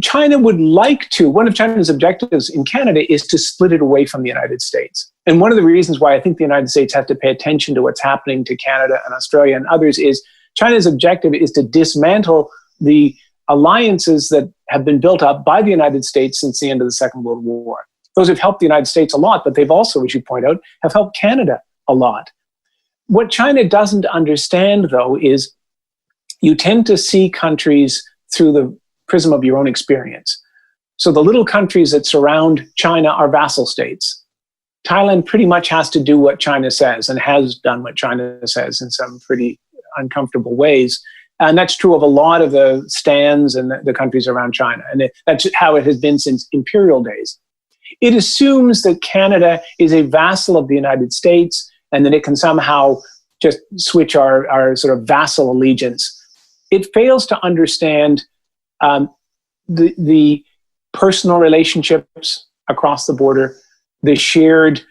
China would like to, one of China's objectives in Canada is to split it away from the United States. And one of the reasons why I think the United States has to pay attention to what's happening to Canada and Australia and others is China's objective is to dismantle the alliances that have been built up by the United States since the end of the Second World War. Those have helped the United States a lot, but they've also, as you point out, have helped Canada a lot. What China doesn't understand, though, is you tend to see countries through the prism of your own experience. So the little countries that surround China are vassal states. Thailand pretty much has to do what China says and has done what China says in some pretty uncomfortable ways. And that's true of a lot of the stands and the countries around China. And that's how it has been since imperial days. It assumes that Canada is a vassal of the United States and that it can somehow just switch our sort of vassal allegiance. It fails to understand the personal relationships across the border, the shared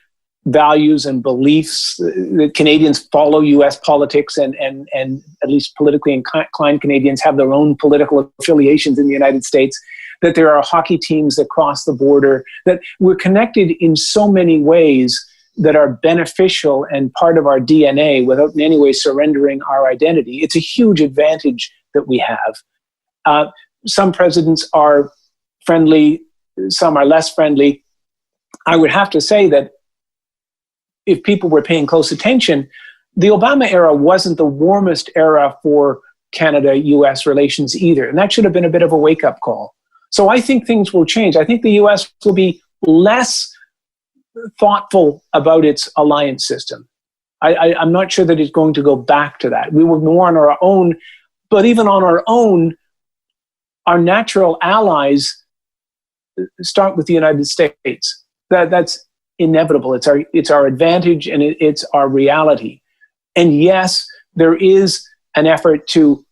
values and beliefs that Canadians follow U.S. politics and at least politically inclined Canadians have their own political affiliations in the United States, that there are hockey teams that cross the border, that we're connected in so many ways that are beneficial and part of our DNA without in any way surrendering our identity. It's a huge advantage that we have. Some presidents are friendly, some are less friendly. I would have to say that if people were paying close attention, the Obama era wasn't the warmest era for Canada-US relations either. And that should have been a bit of a wake-up call. So I think things will change. I think the US will be less thoughtful about its alliance system. I'm not sure that it's going to go back to that. We will be more on our own, but even on our own, our natural allies start with the United States. That's inevitable. It's our advantage and it's our reality. And yes, there is an effort to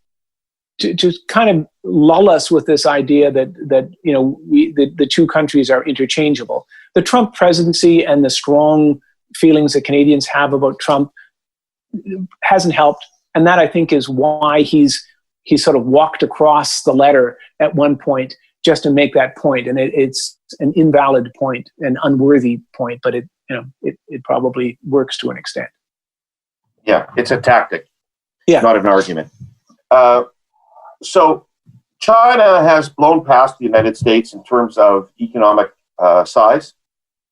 kind of lull us with this idea that the two countries are interchangeable. The Trump presidency and the strong feelings that Canadians have about Trump hasn't helped, and that I think is why he's sort of walked across the letter at one point just to make that point, and it's an invalid point, an unworthy point, but it probably works to an extent. Yeah, it's a tactic, not an argument. So China has blown past the United States in terms of economic size,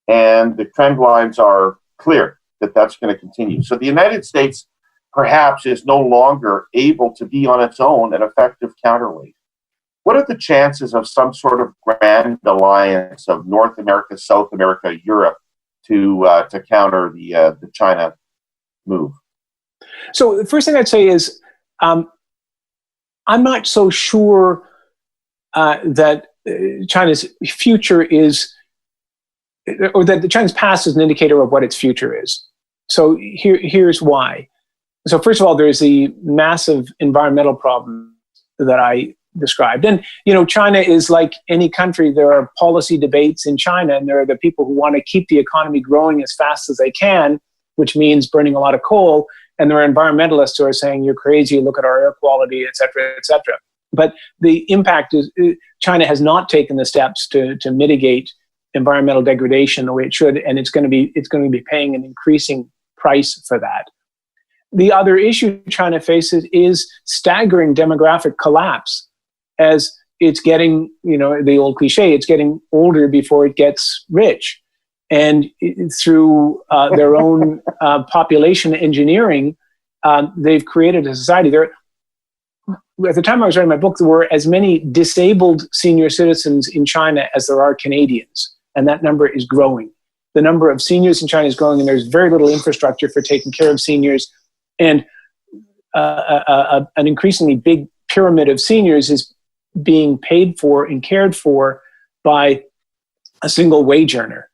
and the trend lines are clear that that's going to continue. So the United States perhaps is no longer able to be on its own an effective counterweight. What are the chances of some sort of grand alliance of North America, South America, Europe to counter the China move? So the first thing I'd say is I'm not so sure that China's future is, or that China's past is an indicator of what its future is. So here's why. So first of all, there's the massive environmental problem that I described. And, China is like any country. There are policy debates in China, and there are the people who want to keep the economy growing as fast as they can, which means burning a lot of coal. And there are environmentalists who are saying, you're crazy, look at our air quality, et cetera, et cetera. But the impact is China has not taken the steps to mitigate environmental degradation the way it should, and it's going to be paying an increasing price for that. The other issue China faces is staggering demographic collapse as it's getting, the old cliche, it's getting older before it gets rich. And through their own population engineering, they've created a society. At the time I was writing my book, there were as many disabled senior citizens in China as there are Canadians, and that number is growing. The number of seniors in China is growing, and there's very little infrastructure for taking care of seniors. And an increasingly big pyramid of seniors is being paid for and cared for by a single wage earner.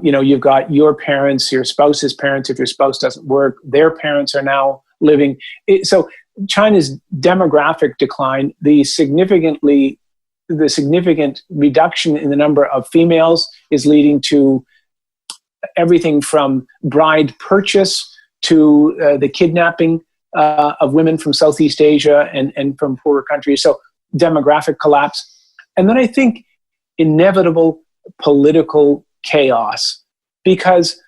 You've got your parents, your spouse's parents. If your spouse doesn't work, their parents are now living. So China's demographic decline, the significant reduction in the number of females is leading to everything from bride purchase to the kidnapping of women from Southeast Asia and from poorer countries. So demographic collapse. And then I think inevitable political chaos, because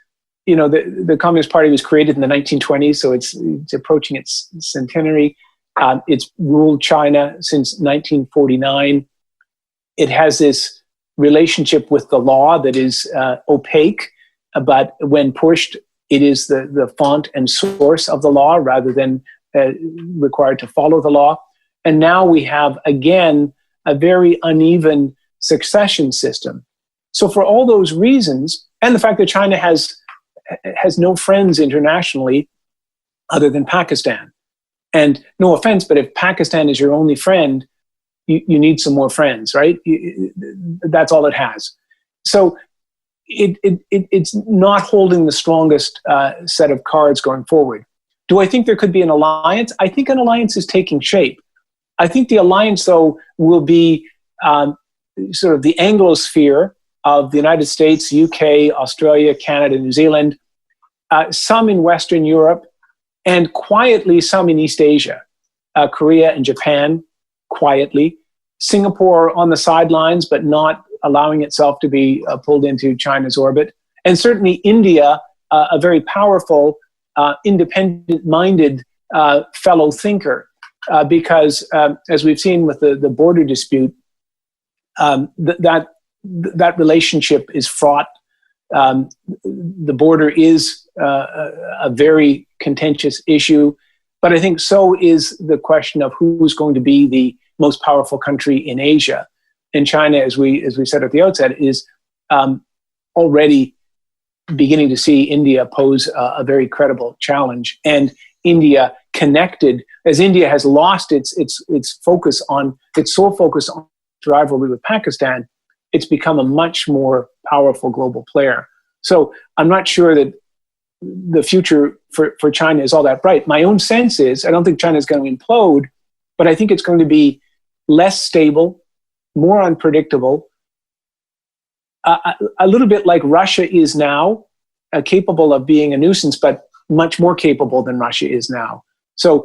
the Communist Party was created in the 1920s, so it's approaching its centenary. It's ruled China since 1949. It has this relationship with the law that is opaque, but when pushed, it is the font and source of the law rather than required to follow the law. And now we have, again, a very uneven succession system. So for all those reasons, and the fact that China has no friends internationally other than Pakistan. And no offense, but if Pakistan is your only friend, you need some more friends, right? That's all it has. So it's not holding the strongest set of cards going forward. Do I think there could be an alliance? I think an alliance is taking shape. I think the alliance, though, will be sort of the Anglosphere of the United States, UK, Australia, Canada, New Zealand, some in Western Europe, and quietly some in East Asia, Korea and Japan, quietly. Singapore on the sidelines, but not allowing itself to be pulled into China's orbit. And certainly India, a very powerful, independent-minded fellow thinker, because as we've seen with the border dispute, that relationship is fraught. The border is a very contentious issue, but I think so is the question of who's going to be the most powerful country in Asia. And China, as we said at the outset, is already beginning to see India pose a very credible challenge. And India connected, as India has lost its focus on its sole focus on rivalry with Pakistan, it's become a much more powerful global player. So I'm not sure that the future for China is all that bright. My own sense is, I don't think China is going to implode, but I think it's going to be less stable, more unpredictable, a little bit like Russia is now, capable of being a nuisance, but much more capable than Russia is now. So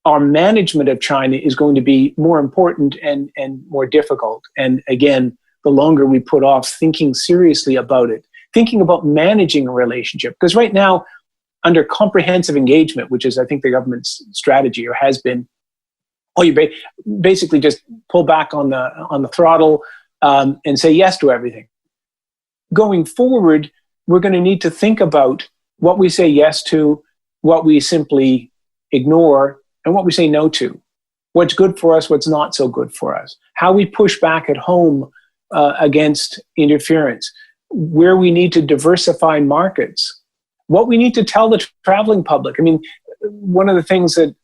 our management of China is going to be more important and more difficult. And again, the longer we put off thinking seriously about it, thinking about managing a relationship, because right now, under comprehensive engagement, which is, I think, the government's strategy, or has been, you basically just pull back on the throttle and say yes to everything. Going forward, we're going to need to think about what we say yes to, what we simply ignore, and what we say no to. What's good for us, what's not so good for us. How we push back at home against interference. Where we need to diversify markets. What we need to tell the traveling public. I mean, one of the things that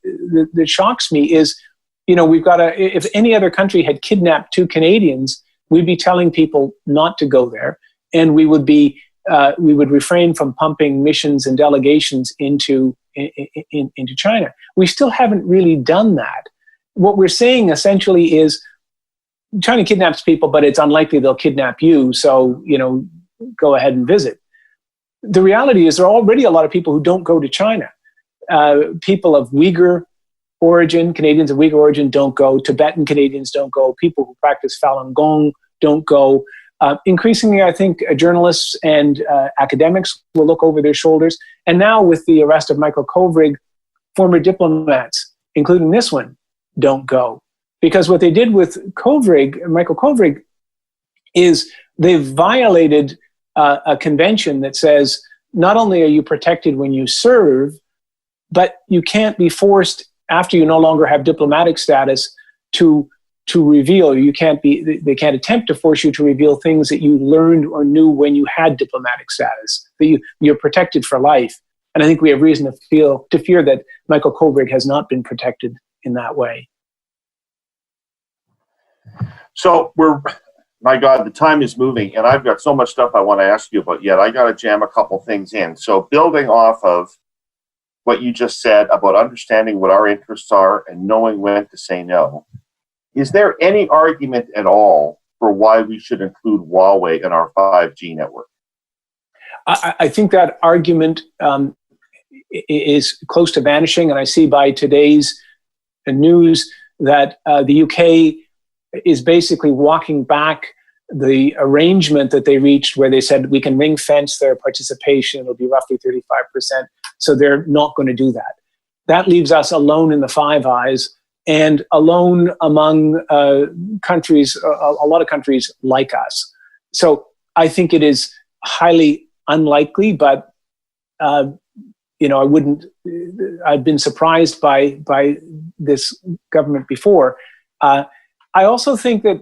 shocks me is, we've got if any other country had kidnapped 2 Canadians, we'd be telling people not to go there. And we would refrain from pumping missions and delegations into China. We still haven't really done that. what we're saying essentially is China kidnaps people, but it's unlikely they'll kidnap you. So, go ahead and visit. The reality is there are already a lot of people who don't go to China. People of Uyghur origin, Canadians of Uyghur origin don't go. Tibetan Canadians don't go. People who practice Falun Gong don't go. Increasingly, I think journalists and academics will look over their shoulders. And now with the arrest of Michael Kovrig, former diplomats, including this one, don't go. Because what they did with Michael Kovrig, is they've violated a convention that says not only are you protected when you serve, but you can't be forced after you no longer have diplomatic status to reveal. They can't attempt to force you to reveal things that you learned or knew when you had diplomatic status. That you're protected for life. And I think we have reason to fear that Michael Kovrig has not been protected in that way. So my God, the time is moving, and I've got so much stuff I want to ask you about yet. I got to jam a couple things in. So building off of what you just said about understanding what our interests are and knowing when to say no, is there any argument at all for why we should include Huawei in our 5G network? I think that argument is close to vanishing, and I see by today's news that the UK is basically walking back the arrangement that they reached where they said we can ring fence their participation. It'll be roughly 35%. So they're not going to do that. That leaves us alone in the Five Eyes and alone among countries, a lot of countries like us. So I think it is highly unlikely, but I've been surprised by this government before. I also think that,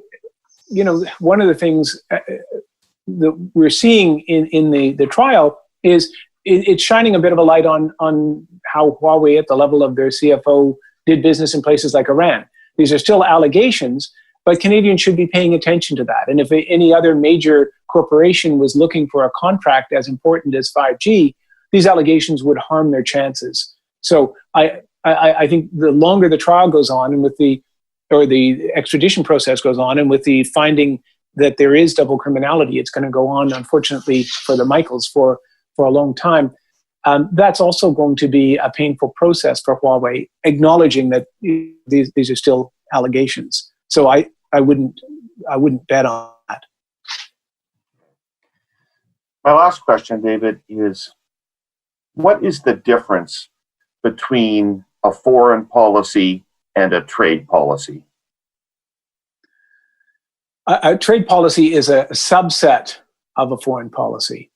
one of the things that we're seeing in the trial is it's shining a bit of a light on how Huawei, at the level of their CFO, did business in places like Iran. These are still allegations, but Canadians should be paying attention to that. And if any other major corporation was looking for a contract as important as 5G, these allegations would harm their chances. So I think the longer the trial goes on, and the extradition process goes on, and with the finding that there is double criminality, it's going to go on, unfortunately, for the Michaels for a long time. That's also going to be a painful process for Huawei, acknowledging that these are still allegations. So I wouldn't bet on that. My last question, David, is what is the difference between a foreign policy and a trade policy? A trade policy is a subset of a foreign policy.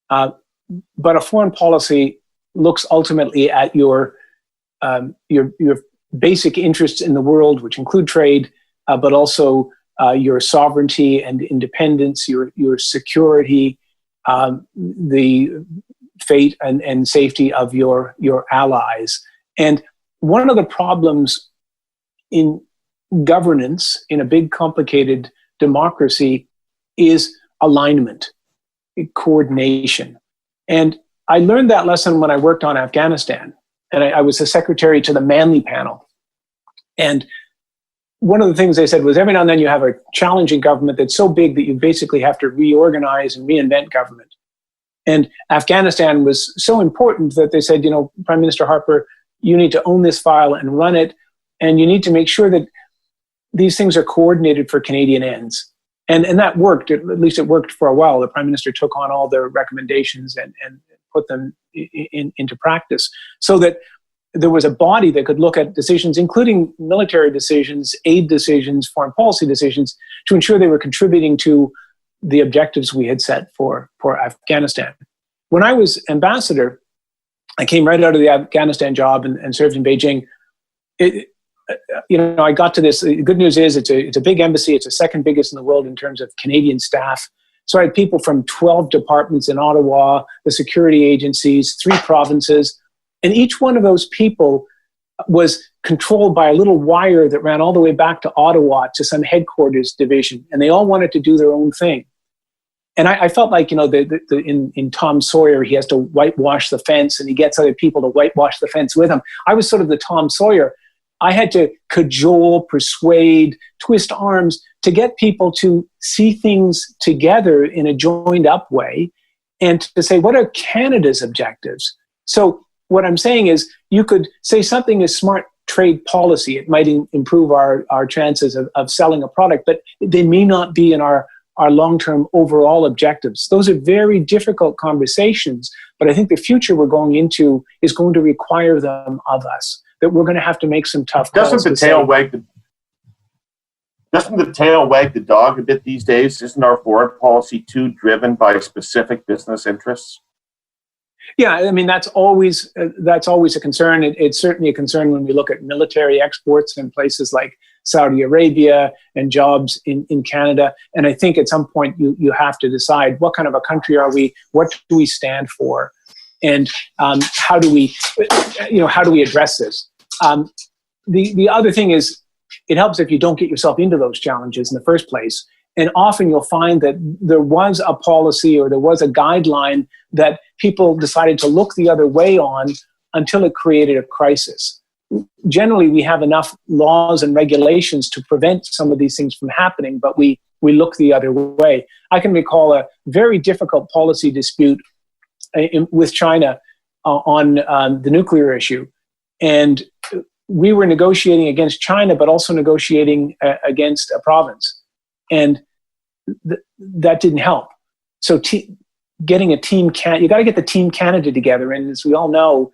But a foreign policy looks ultimately at your basic interests in the world, which include trade, but also your sovereignty and independence, your security, the fate and safety of your allies. And one of the problems in governance in a big, complicated democracy is alignment, coordination. And I learned that lesson when I worked on Afghanistan. And I was the secretary to the Manley panel. And one of the things they said was every now and then you have a challenging government that's so big that you basically have to reorganize and reinvent government. And Afghanistan was so important that they said, Prime Minister Harper, you need to own this file and run it. And you need to make sure that these things are coordinated for Canadian ends. And that worked. At least it worked for a while. The Prime Minister took on all their recommendations and put them into practice so that there was a body that could look at decisions, including military decisions, aid decisions, foreign policy decisions, to ensure they were contributing to the objectives we had set for Afghanistan. When I was ambassador, I came right out of the Afghanistan job and served in Beijing. I got to this. The good news is it's a big embassy. It's the second biggest in the world in terms of Canadian staff. So I had people from 12 departments in Ottawa, the security agencies, 3 provinces, and each one of those people was controlled by a little wire that ran all the way back to Ottawa to some headquarters division, and they all wanted to do their own thing. And I felt like, in Tom Sawyer, he has to whitewash the fence, and he gets other people to whitewash the fence with him. I was sort of the Tom Sawyer. I had to cajole, persuade, twist arms to get people to see things together in a joined up way and to say, what are Canada's objectives? So what I'm saying is you could say something is smart trade policy. It might improve our chances of selling a product, but they may not be in our long-term overall objectives. Those are very difficult conversations, but I think the future we're going into is going to require them of us, that we're going to have to make some tough calls. Doesn't the tail wag the dog a bit these days? Isn't our foreign policy too driven by specific business interests? Yeah, I mean, that's always a concern. It's certainly a concern when we look at military exports in places like Saudi Arabia and jobs in Canada. And I think at some point you have to decide, what kind of a country are we? What do we stand for? And how do we address this? The other thing is, it helps if you don't get yourself into those challenges in the first place. And often you'll find that there was a policy or there was a guideline that people decided to look the other way on until it created a crisis. Generally, we have enough laws and regulations to prevent some of these things from happening, but we look the other way. I can recall a very difficult policy dispute with China on the nuclear issue. And we were negotiating against China, but also negotiating against a province. And that didn't help. So getting a team, you got to get the Team Canada together. And as we all know,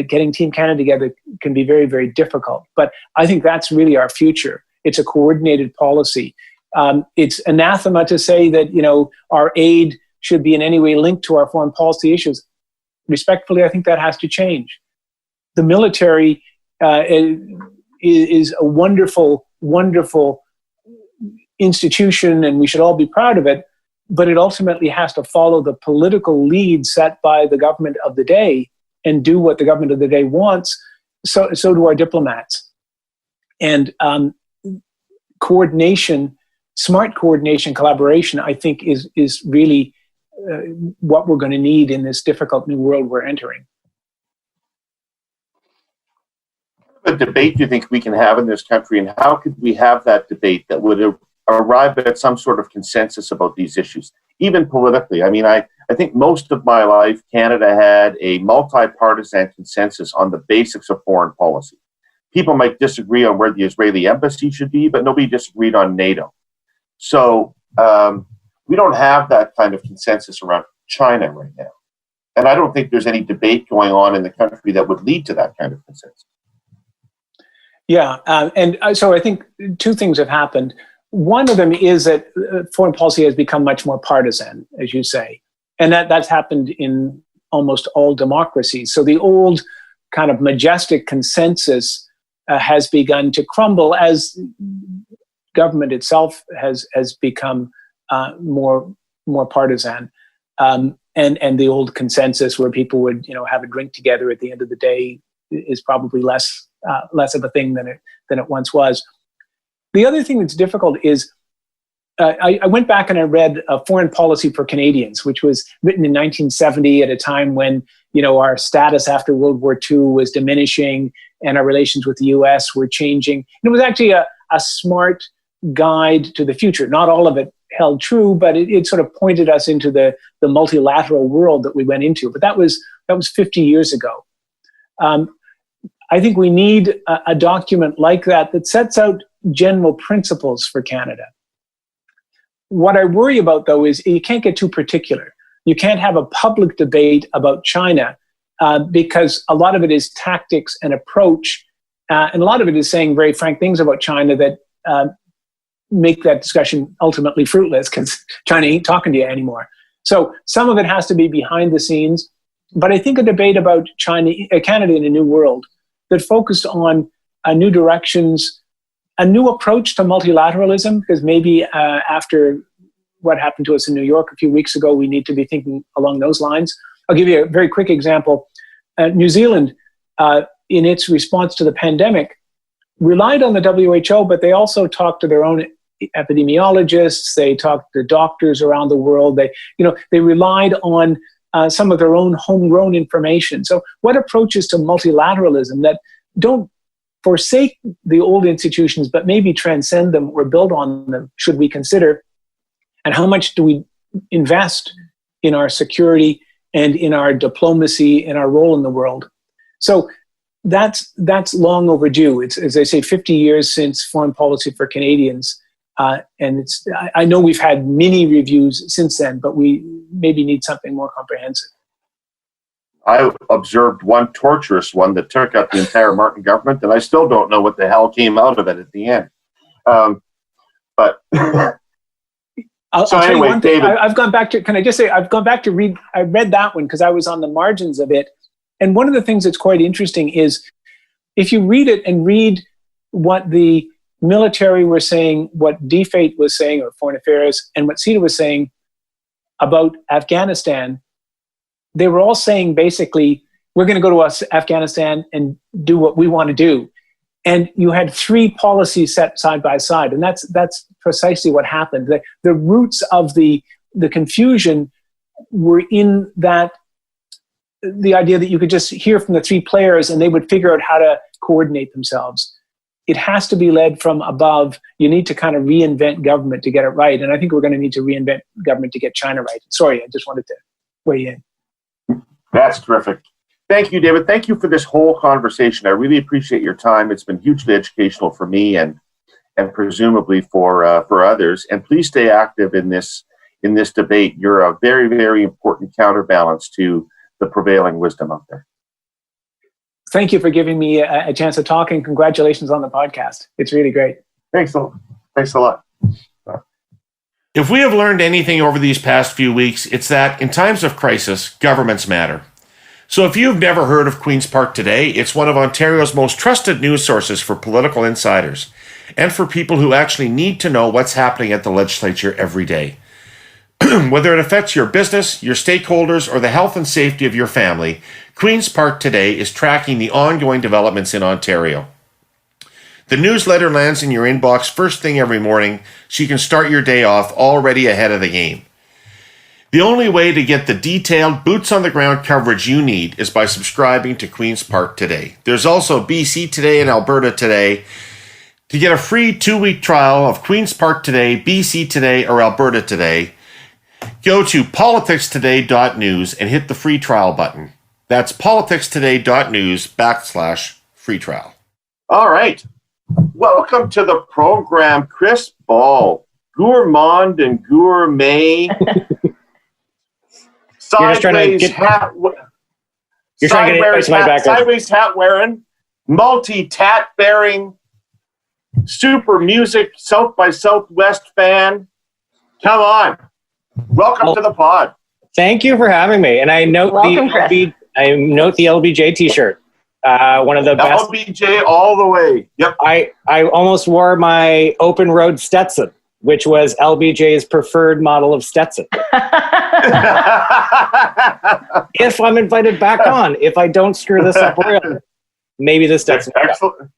getting Team Canada together can be very, very difficult. But I think that's really our future. It's a coordinated policy. It's anathema to say that, our aid should be in any way linked to our foreign policy issues. Respectfully, I think that has to change. The military is a wonderful, wonderful institution, and we should all be proud of it, but it ultimately has to follow the political lead set by the government of the day and do what the government of the day wants. So do our diplomats. And coordination, smart coordination, collaboration, I think is really what we're going to need in this difficult new world we're entering. What debate do you think we can have in this country, and how could we have that debate that would arrive at some sort of consensus about these issues, even politically? I mean, I think most of my life, Canada had a multi-partisan consensus on the basics of foreign policy. People might disagree on where the Israeli embassy should be, but nobody disagreed on NATO. So we don't have that kind of consensus around China right now. And I don't think there's any debate going on in the country that would lead to that kind of consensus. Yeah, and so I think two things have happened. One of them is that foreign policy has become much more partisan, as you say. And that's happened in almost all democracies. So the old kind of majestic consensus has begun to crumble as government itself has become more partisan. And the old consensus where people would have a drink together at the end of the day is probably less of a thing than it once was. The other thing that's difficult is I went back and I read Foreign Policy for Canadians, which was written in 1970 at a time when our status after World War II was diminishing and our relations with the U.S. were changing. And it was actually a smart guide to the future. Not all of it held true, but it sort of pointed us into the multilateral world that we went into. But that was 50 years ago. I think we need a document like that sets out general principles for Canada. What I worry about, though, is you can't get too particular. You can't have a public debate about China because a lot of it is tactics and approach, and a lot of it is saying very frank things about China that make that discussion ultimately fruitless because China ain't talking to you anymore. So some of it has to be behind the scenes, but I think a debate about Canada in a new world that focused on new directions, a new approach to multilateralism, because maybe after what happened to us in New York a few weeks ago, we need to be thinking along those lines. I'll give you a very quick example. New Zealand, in its response to the pandemic, relied on the WHO, but they also talked to their own epidemiologists. They talked to doctors around the world. They relied on some of their own homegrown information. So what approaches to multilateralism that don't forsake the old institutions, but maybe transcend them or build on them, should we consider? And how much do we invest in our security and in our diplomacy and our role in the world? So that's long overdue. It's, as I say, 50 years since Foreign Policy for Canadians. And I know we've had many reviews since then, but we maybe need something more comprehensive. I observed one torturous one that took out the entire Martin government, and I still don't know what the hell came out of it at the end. But I'll so tell anyway, you one thing. David, I've gone back to, can I just say, I've gone back to read, I read that one because I was on the margins of it. And one of the things that's quite interesting is if you read it and read what the military were saying, what DFATE was saying, or Foreign Affairs, and what CETA was saying about Afghanistan, they were all saying basically, we're going to go to Afghanistan and do what we want to do. And you had three policies set side by side. And that's precisely what happened. The roots of the confusion were in that, the idea that you could just hear from the three players and they would figure out how to coordinate themselves. It has to be led from above. You need to kind of reinvent government to get it right. And I think we're going to need to reinvent government to get China right. Sorry, I just wanted to weigh in. that's terrific. Thank you, David. Thank you for this whole conversation. I really appreciate your time. It's been hugely educational for me and presumably for others. And please stay active in this debate. You're a very, very important counterbalance to the prevailing wisdom out there. Thank you for giving me a chance to talk, and congratulations on the podcast. It's really great. Thanks a lot. If we have learned anything over these past few weeks, it's that in times of crisis, governments matter. So if you've never heard of Queen's Park Today, it's one of Ontario's most trusted news sources for political insiders and for people who actually need to know what's happening at the legislature every day. Whether it affects your business, your stakeholders, or the health and safety of your family, Queen's Park Today is tracking the ongoing developments in Ontario. The newsletter lands in your inbox first thing every morning, so you can start your day off already ahead of the game. The only way to get the detailed, boots-on-the-ground coverage you need is by subscribing to Queen's Park Today. There's also BC Today and Alberta Today. To get a free 2-week trial of Queen's Park Today, BC Today, or Alberta Today, go to politicstoday.news and hit the free trial button. That's politicstoday.news/free trial. All right. Welcome to the program, Chris Ball, gourmand and gourmet. Sideways hat wearing, multi-tat bearing, super music South by Southwest fan. Come on. Welcome to the pod. Thank you for having me. And I note the LBJ t-shirt. One of the best. LBJ all the way. Yep. I almost wore my open road Stetson, which was LBJ's preferred model of Stetson. If I'm invited back on, if I don't screw this up royally, maybe the Stetson. Excellent.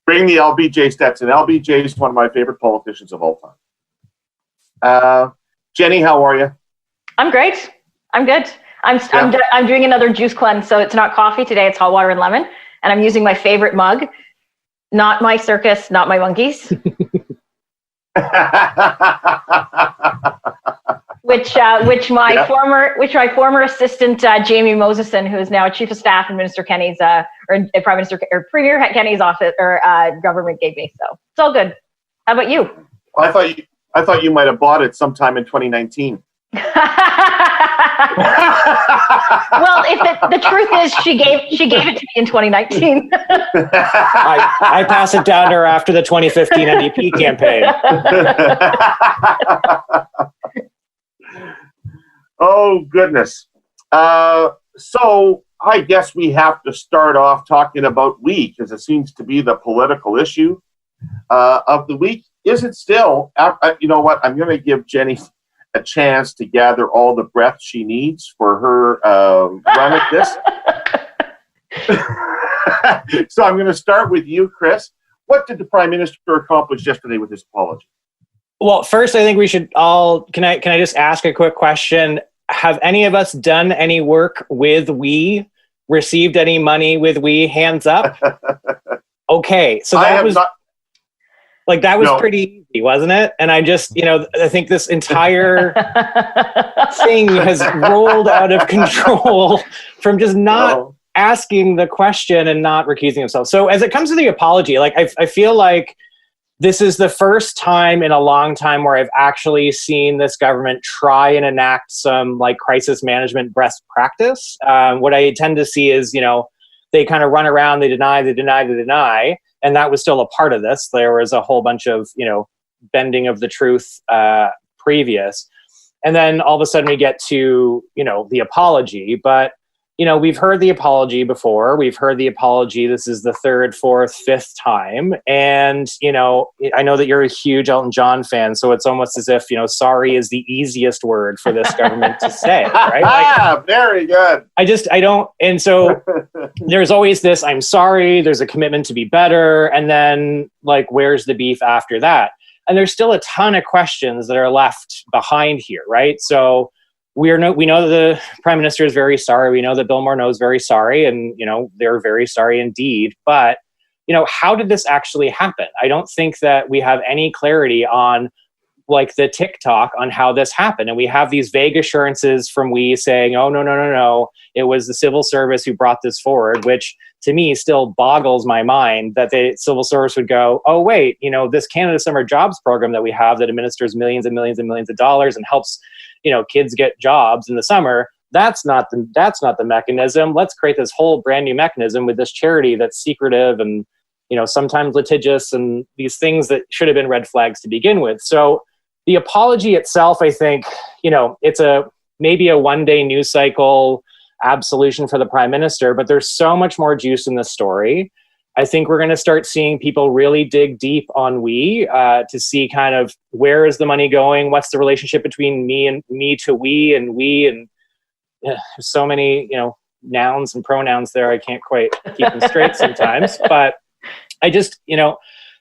Bring the LBJ Stetson. LBJ is one of my favorite politicians of all time. Jenni, how are you? I'm great. I'm good. I'm doing another juice cleanse, so it's not coffee today. It's hot water and lemon, and I'm using my favorite mug. Not my circus, not my monkeys. which my former assistant Jamie Moseson, who is now Chief of Staff in Minister Kenny's or Prime Minister or Premier Kenny's office or government gave me. So it's all good. How about you? I thought you might have bought it sometime in 2019. Well, the truth is, she gave it to me in 2019. I pass it down to her after the 2015 NDP campaign. Oh, goodness. So I guess we have to start off talking about we, because it seems to be the political issue of the week. Is it still? You know what? I'm going to give Jenni a chance to gather all the breath she needs for her run at this. So I'm going to start with you, Chris. What did the Prime Minister accomplish yesterday with his apology? Well, first, I think we should all, can I just ask a quick question? Have any of us done any work with we? Received any money with we? Hands up. okay, so that was No. pretty easy, wasn't it? And I just, I think this entire thing has rolled out of control from just not asking the question and not recusing himself. So as it comes to the apology, like I feel like this is the first time in a long time where I've actually seen this government try and enact some like crisis management best practice. What I tend to see is, they kind of run around, they deny. And that was still a part of this. There was a whole bunch of, bending of the truth previous. And then all of a sudden we get to, the apology. But, we've heard the apology before. We've heard the apology. This is the third, fourth, fifth time. And, I know that you're a huge Elton John fan. So it's almost as if, sorry is the easiest word for this government to say. Right? Like, very good. I don't. And so there's always this, I'm sorry. There's a commitment to be better. And then like, where's the beef after that? And there's still a ton of questions that are left behind here. Right. So we know that the Prime Minister is very sorry. We know that Bill Morneau is very sorry, and they're very sorry indeed. But how did this actually happen? I don't think that we have any clarity on like the TikTok on how this happened, and we have these vague assurances from saying, "Oh no, it was the civil service who brought this forward," which to me still boggles my mind that the civil service would go, "Oh wait, this Canada Summer Jobs program that we have that administers millions and millions and millions of dollars and helps." Kids get jobs in the summer. That's not the mechanism. Let's create this whole brand new mechanism with this charity that's secretive and, sometimes litigious and these things that should have been red flags to begin with. So the apology itself, I think, it's maybe a one-day news cycle absolution for the Prime Minister, but there's so much more juice in this story. I think we're going to start seeing people really dig deep on to see kind of where is the money going? What's the relationship between me to we, and so many, nouns and pronouns there. I can't quite keep them straight sometimes, but I just,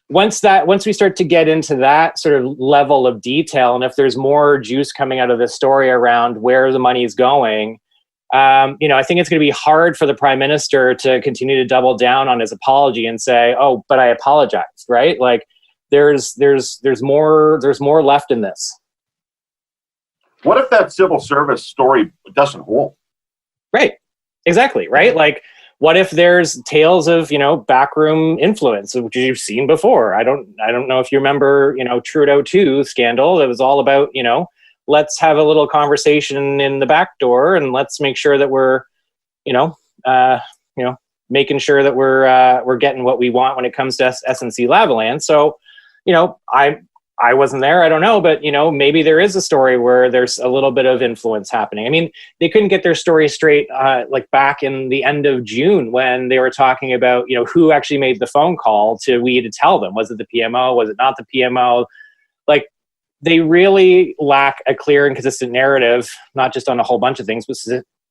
once we start to get into that sort of level of detail, and if there's more juice coming out of this story around where the money is going, I think it's going to be hard for the Prime Minister to continue to double down on his apology and say, "Oh, but I apologized." Right? Like, there's more left in this. What if that civil service story doesn't hold? Right. Exactly. Right. Like, what if there's tales of backroom influence, which you've seen before? I don't know if you remember Trudeau 2 scandal. That was all about let's have a little conversation in the back door, and let's make sure that we're, making sure that we're getting what we want when it comes to SNC-Lavalin. So, I wasn't there. I don't know, but maybe there is a story where there's a little bit of influence happening. I mean, they couldn't get their story straight, like back in the end of June when they were talking about, who actually made the phone call to tell them. Was it the PMO? Was it not the PMO? Like, they really lack a clear and consistent narrative, not just on a whole bunch of things, but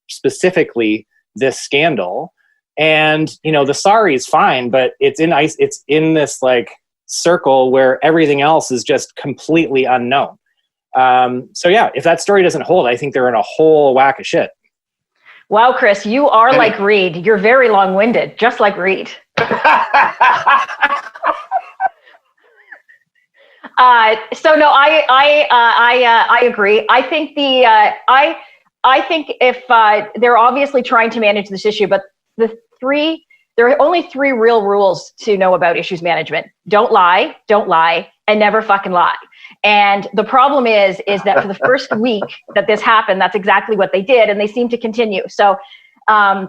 specifically this scandal. And, the sorry is fine, but it's in this like circle where everything else is just completely unknown. So yeah, if that story doesn't hold, I think they're in a whole whack of shit. Wow, Chris, you are like Reid. You're very long-winded, just like Reid. So no, I agree. I think I think if they're obviously trying to manage this issue, but there are only 3 real rules to know about issues management: don't lie, and never fucking lie. And the problem is that for the first week that this happened, that's exactly what they did, and they seem to continue. So, I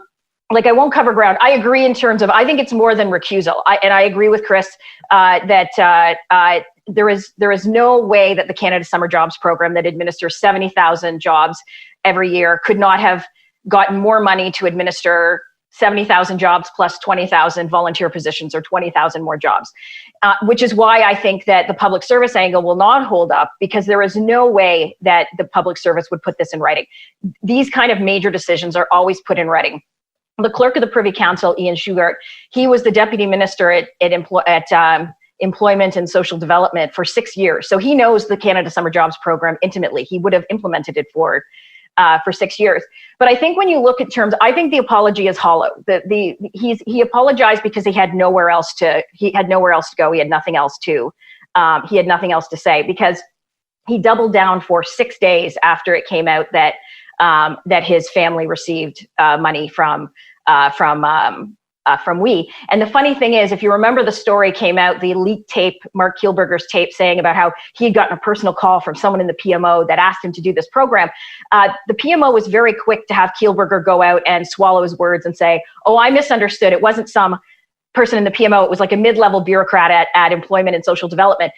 won't cover ground. I agree in terms of, I think it's more than recusal. I agree with Chris that there is no way that the Canada Summer Jobs Program that administers 70,000 jobs every year could not have gotten more money to administer 70,000 jobs plus 20,000 volunteer positions, or 20,000 more jobs, which is why I think that the public service angle will not hold up, because there is no way that the public service would put this in writing. These kind of major decisions are always put in writing. The clerk of the Privy Council, Ian Shugart, he was the deputy minister at Employment and Social Development for 6 years. So he knows the Canada Summer Jobs Program intimately. He would have implemented it for for 6 years. But I think when you look at terms, I think the apology is hollow. He apologized because he had nowhere else to go. He had nothing else to say, because he doubled down for 6 days after it came out that his family received money from We. And the funny thing is, if you remember, the story came out, the leaked tape, Mark Kielburger's tape, saying about how he had gotten a personal call from someone in the PMO that asked him to do this program. The PMO was very quick to have Kielburger go out and swallow his words and say, "Oh, I misunderstood. It wasn't some person in the PMO. It was like a mid-level bureaucrat at Employment and Social Development."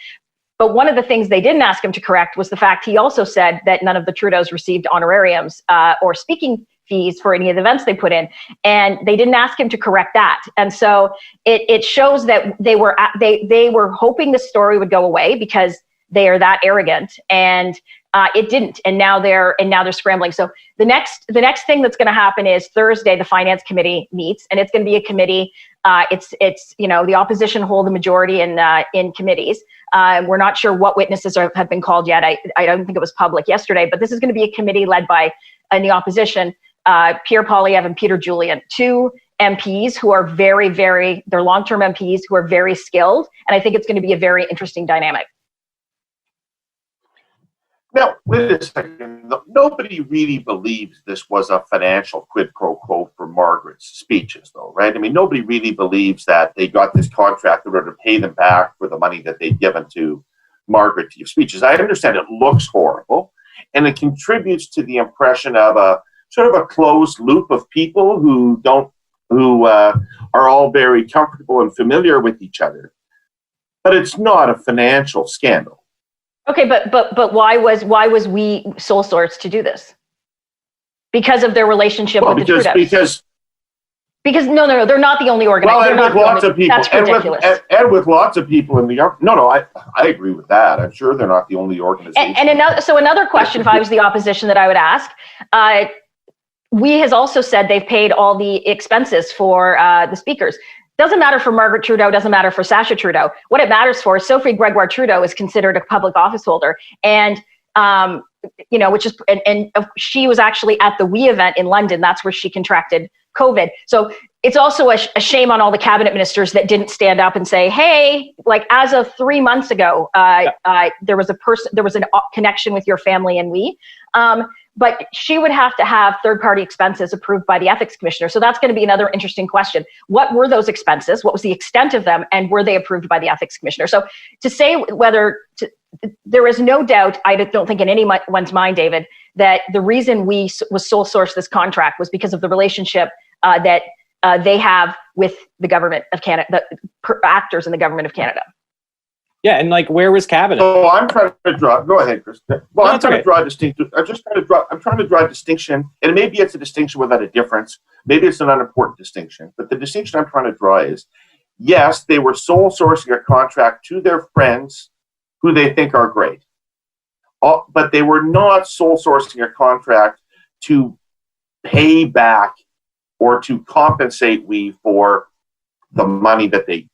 But one of the things they didn't ask him to correct was the fact he also said that none of the Trudeaus received honorariums or speaking fees for any of the events they put in, and they didn't ask him to correct that. And so it shows that they were hoping the story would go away because they are that arrogant, and it didn't. And now they're scrambling. So the next thing that's going to happen is Thursday the Finance Committee meets, and it's going to be a committee. It's the opposition hold the majority in committees. We're not sure what witnesses have been called yet. I don't think it was public yesterday, but this is going to be a committee led by in the opposition, Pierre Poilievre and Peter Julian, two MPs who are very, very, they're long-term MPs who are very skilled. And I think it's going to be a very interesting dynamic. Now, wait a second. Nobody really believes this was a financial quid pro quo for Margaret's speeches, though, right? I mean, nobody really believes that they got this contract in order to pay them back for the money that they'd given to Margaret to give speeches. I understand it looks horrible, and it contributes to the impression of a sort of a closed loop of people who are all very comfortable and familiar with each other. But it's not a financial scandal. Okay, but why was We sole sourced to do this? Because of their relationship with the Trudeaus. Because no, they're not the only organization. Well, and with lots of people, that's ridiculous. And with lots of people in the government. I agree with that. I'm sure they're not the only organization. And another question, if I was the opposition, that I would ask. We has also said they've paid all the expenses for the speakers. Doesn't matter for Margaret Trudeau, doesn't matter for Sacha Trudeau. What it matters for is Sophie Gregoire Trudeau is considered a public office holder. And, she was actually at the We event in London. That's where she contracted COVID. So it's also a shame on all the cabinet ministers that didn't stand up and say, hey, like as of 3 months ago, there was a connection with your family and We. But she would have to have third-party expenses approved by the ethics commissioner. So that's going to be another interesting question. What were those expenses? What was the extent of them? And were they approved by the ethics commissioner? So to say there is no doubt, I don't think in anyone's mind, David, that the reason We was sole source this contract was because of the relationship that they have with the government of Canada, the actors in the government of Canada. Yeah, and like, where was cabinet? So I'm trying to draw. Go ahead, Chris. Well, I'm trying to draw a distinction. I'm trying to draw a distinction, and maybe it's a distinction without a difference. Maybe it's an unimportant distinction. But the distinction I'm trying to draw is, yes, they were sole sourcing a contract to their friends who they think are great, but they were not sole sourcing a contract to pay back or to compensate We for the money that they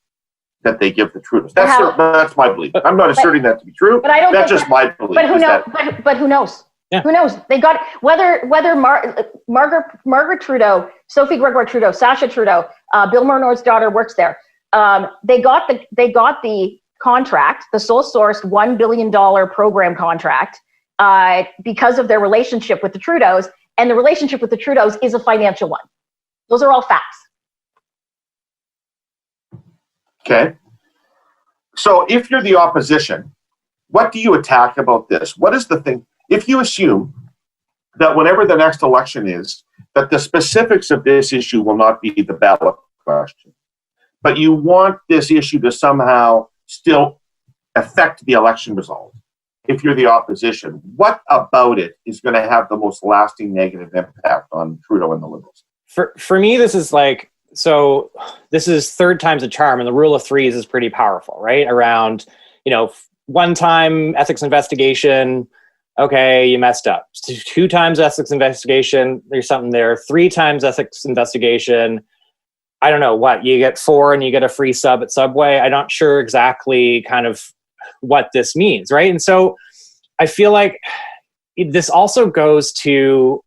give the Trudeaus. That's my belief. I'm not asserting that to be true. But I don't. That's just my belief. But who knows? But who knows? Yeah. Who knows? They got whether Margaret Trudeau, Sophie Gregoire Trudeau, Sacha Trudeau, Bill Mulroney's daughter works there. They got the contract, the sole sourced $1 billion program contract, because of their relationship with the Trudeaus, and the relationship with the Trudeaus is a financial one. Those are all facts. Okay. So if you're the opposition, what do you attack about this? What is the thing? If you assume that whenever the next election is, that the specifics of this issue will not be the ballot question, but you want this issue to somehow still affect the election result, if you're the opposition, what about it is going to have the most lasting negative impact on Trudeau and the Liberals? For me, this is like, so this is third time's a charm, and the rule of threes is pretty powerful, right? Around, one time ethics investigation, okay, you messed up. 2 times ethics investigation, there's something there. 3 times ethics investigation, I don't know what, you get 4 and you get a free sub at Subway. I'm not sure exactly kind of what this means, right? And so I feel like this also goes to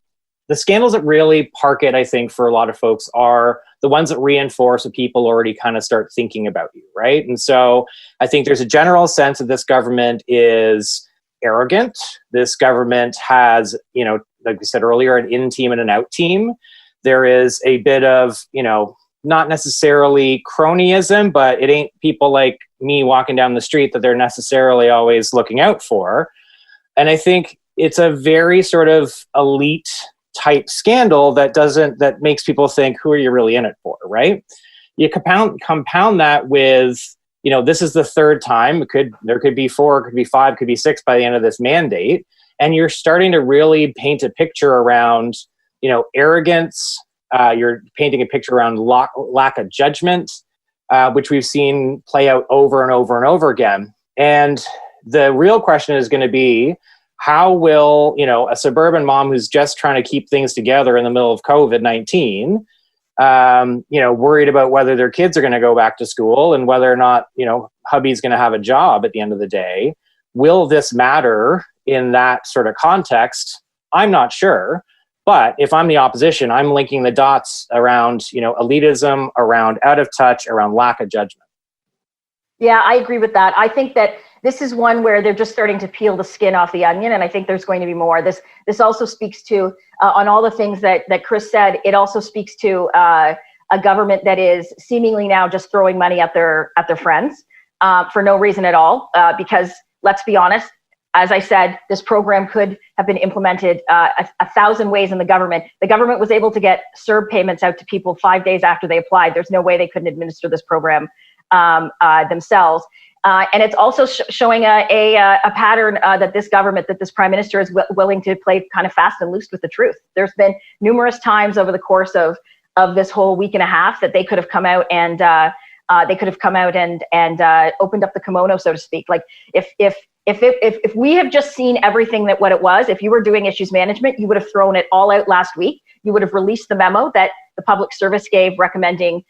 the scandals that really park it, I think, for a lot of folks are the ones that reinforce what people already kind of start thinking about you, right? And so I think there's a general sense that this government is arrogant. This government has, like we said earlier, an in team and an out team. There is a bit of, not necessarily cronyism, but it ain't people like me walking down the street that they're necessarily always looking out for. And I think it's a very sort of elite type scandal that makes people think, who are you really in it for, right? You compound that with, this is the third time. There could be 4, could be 5, could be 6 by the end of this mandate. And you're starting to really paint a picture around, arrogance. You're painting a picture around lack of judgment, which we've seen play out over and over and over again. And the real question is going to be, how will, a suburban mom who's just trying to keep things together in the middle of COVID-19, worried about whether their kids are going to go back to school and whether or not, hubby's going to have a job at the end of the day, will this matter in that sort of context? I'm not sure. But if I'm the opposition, I'm linking the dots around, elitism, around out of touch, around lack of judgment. Yeah, I agree with that. I think that this is one where they're just starting to peel the skin off the onion, and I think there's going to be more. This also speaks to, on all the things that Chris said, it also speaks to a government that is seemingly now just throwing money at their friends for no reason at all. Because let's be honest, as I said, this program could have been implemented 1,000 ways in the government. The government was able to get CERB payments out to people 5 days after they applied. There's no way they couldn't administer this program themselves. And it's also showing a pattern that this government, that this prime minister is willing to play kind of fast and loose with the truth. There's been numerous times over the course of this whole week and a half that they could have come out and opened up the kimono, so to speak. Like if we have just seen everything what it was, if you were doing issues management, you would have thrown it all out last week. You would have released the memo that the public service gave recommending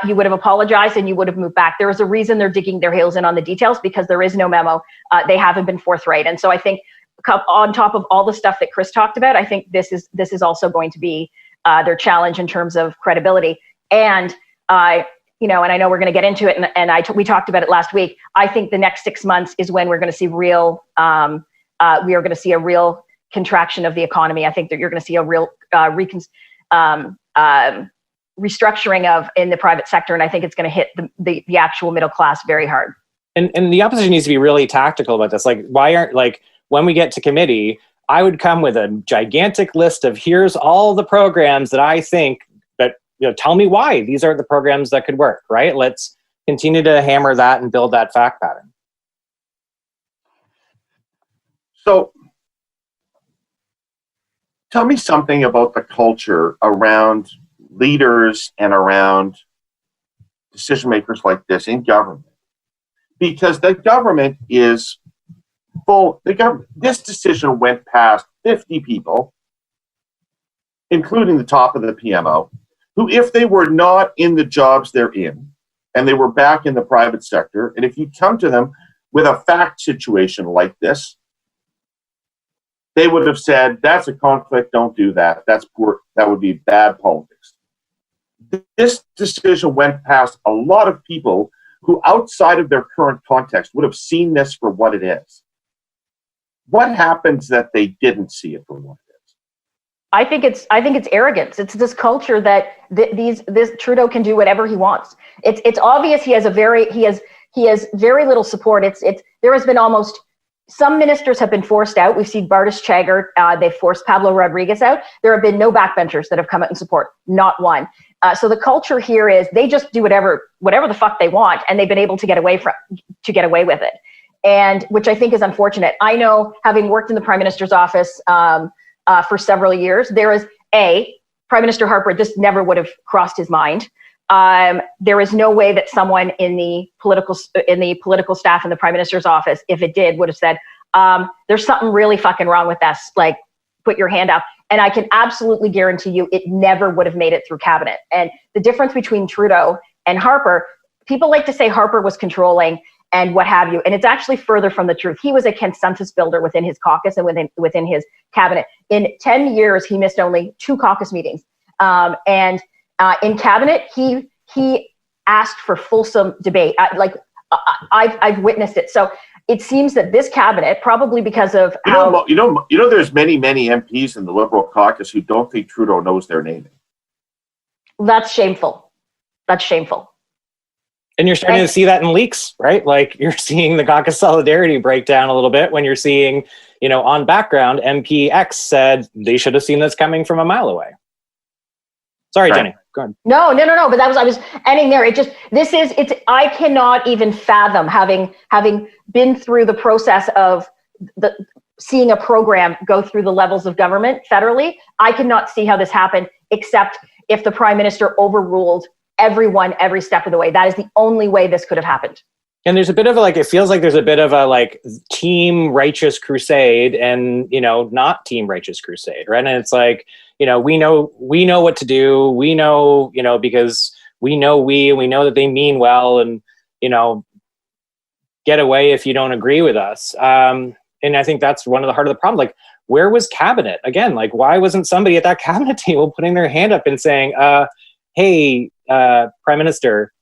you would have apologized and you would have moved back. There is a reason they're digging their heels in on the details, because there is no memo. They haven't been forthright. And so I think on top of all the stuff that Chris talked about, I think this is also going to be their challenge in terms of credibility. And and I know we're going to get into it, and we talked about it last week. I think the next 6 months is when we're going to see we are going to see a real contraction of the economy. I think that you're going to see a real restructuring in the private sector, and I think it's going to hit the actual middle class very hard. And the opposition needs to be really tactical about this. Like, when we get to committee, I would come with a gigantic list of here's all the programs that I think that, tell me why these are the programs that could work, right? Let's continue to hammer that and build that fact pattern. So tell me something about the culture around leaders and around decision makers like this in government, because the government is full. This decision went past 50 people, including the top of the PMO, who, if they were not in the jobs they're in and they were back in the private sector, and if you come to them with a fact situation like this, they would have said, that's a conflict, don't do that. That's poor. That would be bad politics. This decision went past a lot of people who, outside of their current context, would have seen this for what it is. What happens that they didn't see it for what it is? I think it's arrogance. It's this culture that this Trudeau can do whatever he wants. It's obvious he has very little support. There has been almost, some ministers have been forced out. We've seen Bartis Chagger. They've forced Pablo Rodriguez out. There have been no backbenchers that have come out in support. Not one. So the culture here is they just do whatever the fuck they want, and they've been able to get away with it, and which I think is unfortunate. I know, having worked in the Prime Minister's office for several years, there is Prime Minister Harper. This never would have crossed his mind. There is no way that someone in the political staff in the Prime Minister's office, if it did, would have said, "There's something really fucking wrong with this. Like, put your hand up." And I can absolutely guarantee you, it never would have made it through cabinet. And the difference between Trudeau and Harper, people like to say Harper was controlling, and what have you. And it's actually further from the truth. He was a consensus builder within his caucus and within his cabinet. In 10 years, he missed only 2 caucus meetings. And in cabinet, he asked for fulsome debate. I've witnessed it. So it seems that this cabinet, probably because of there's many MPs in the Liberal caucus who don't think Trudeau knows their name. That's shameful. That's shameful. And you're starting to see that in leaks, right? Like you're seeing the caucus solidarity break down a little bit when you're seeing, on background, MP X said they should have seen this coming from a mile away. Sorry, Jenni. Go ahead. No. But I was ending there. I cannot even fathom having been through the process of seeing a program go through the levels of government federally. I cannot see how this happened, except if the Prime Minister overruled everyone every step of the way. That is the only way this could have happened. And there's a bit of it feels like there's a bit of a team righteous crusade and, not team righteous crusade, right? And it's like, we know what to do. We know, because we know that they mean well and, get away if you don't agree with us. And I think that's one of the heart of the problem. Like, where was cabinet? Again, why wasn't somebody at that cabinet table putting their hand up and saying, hey, Prime Minister,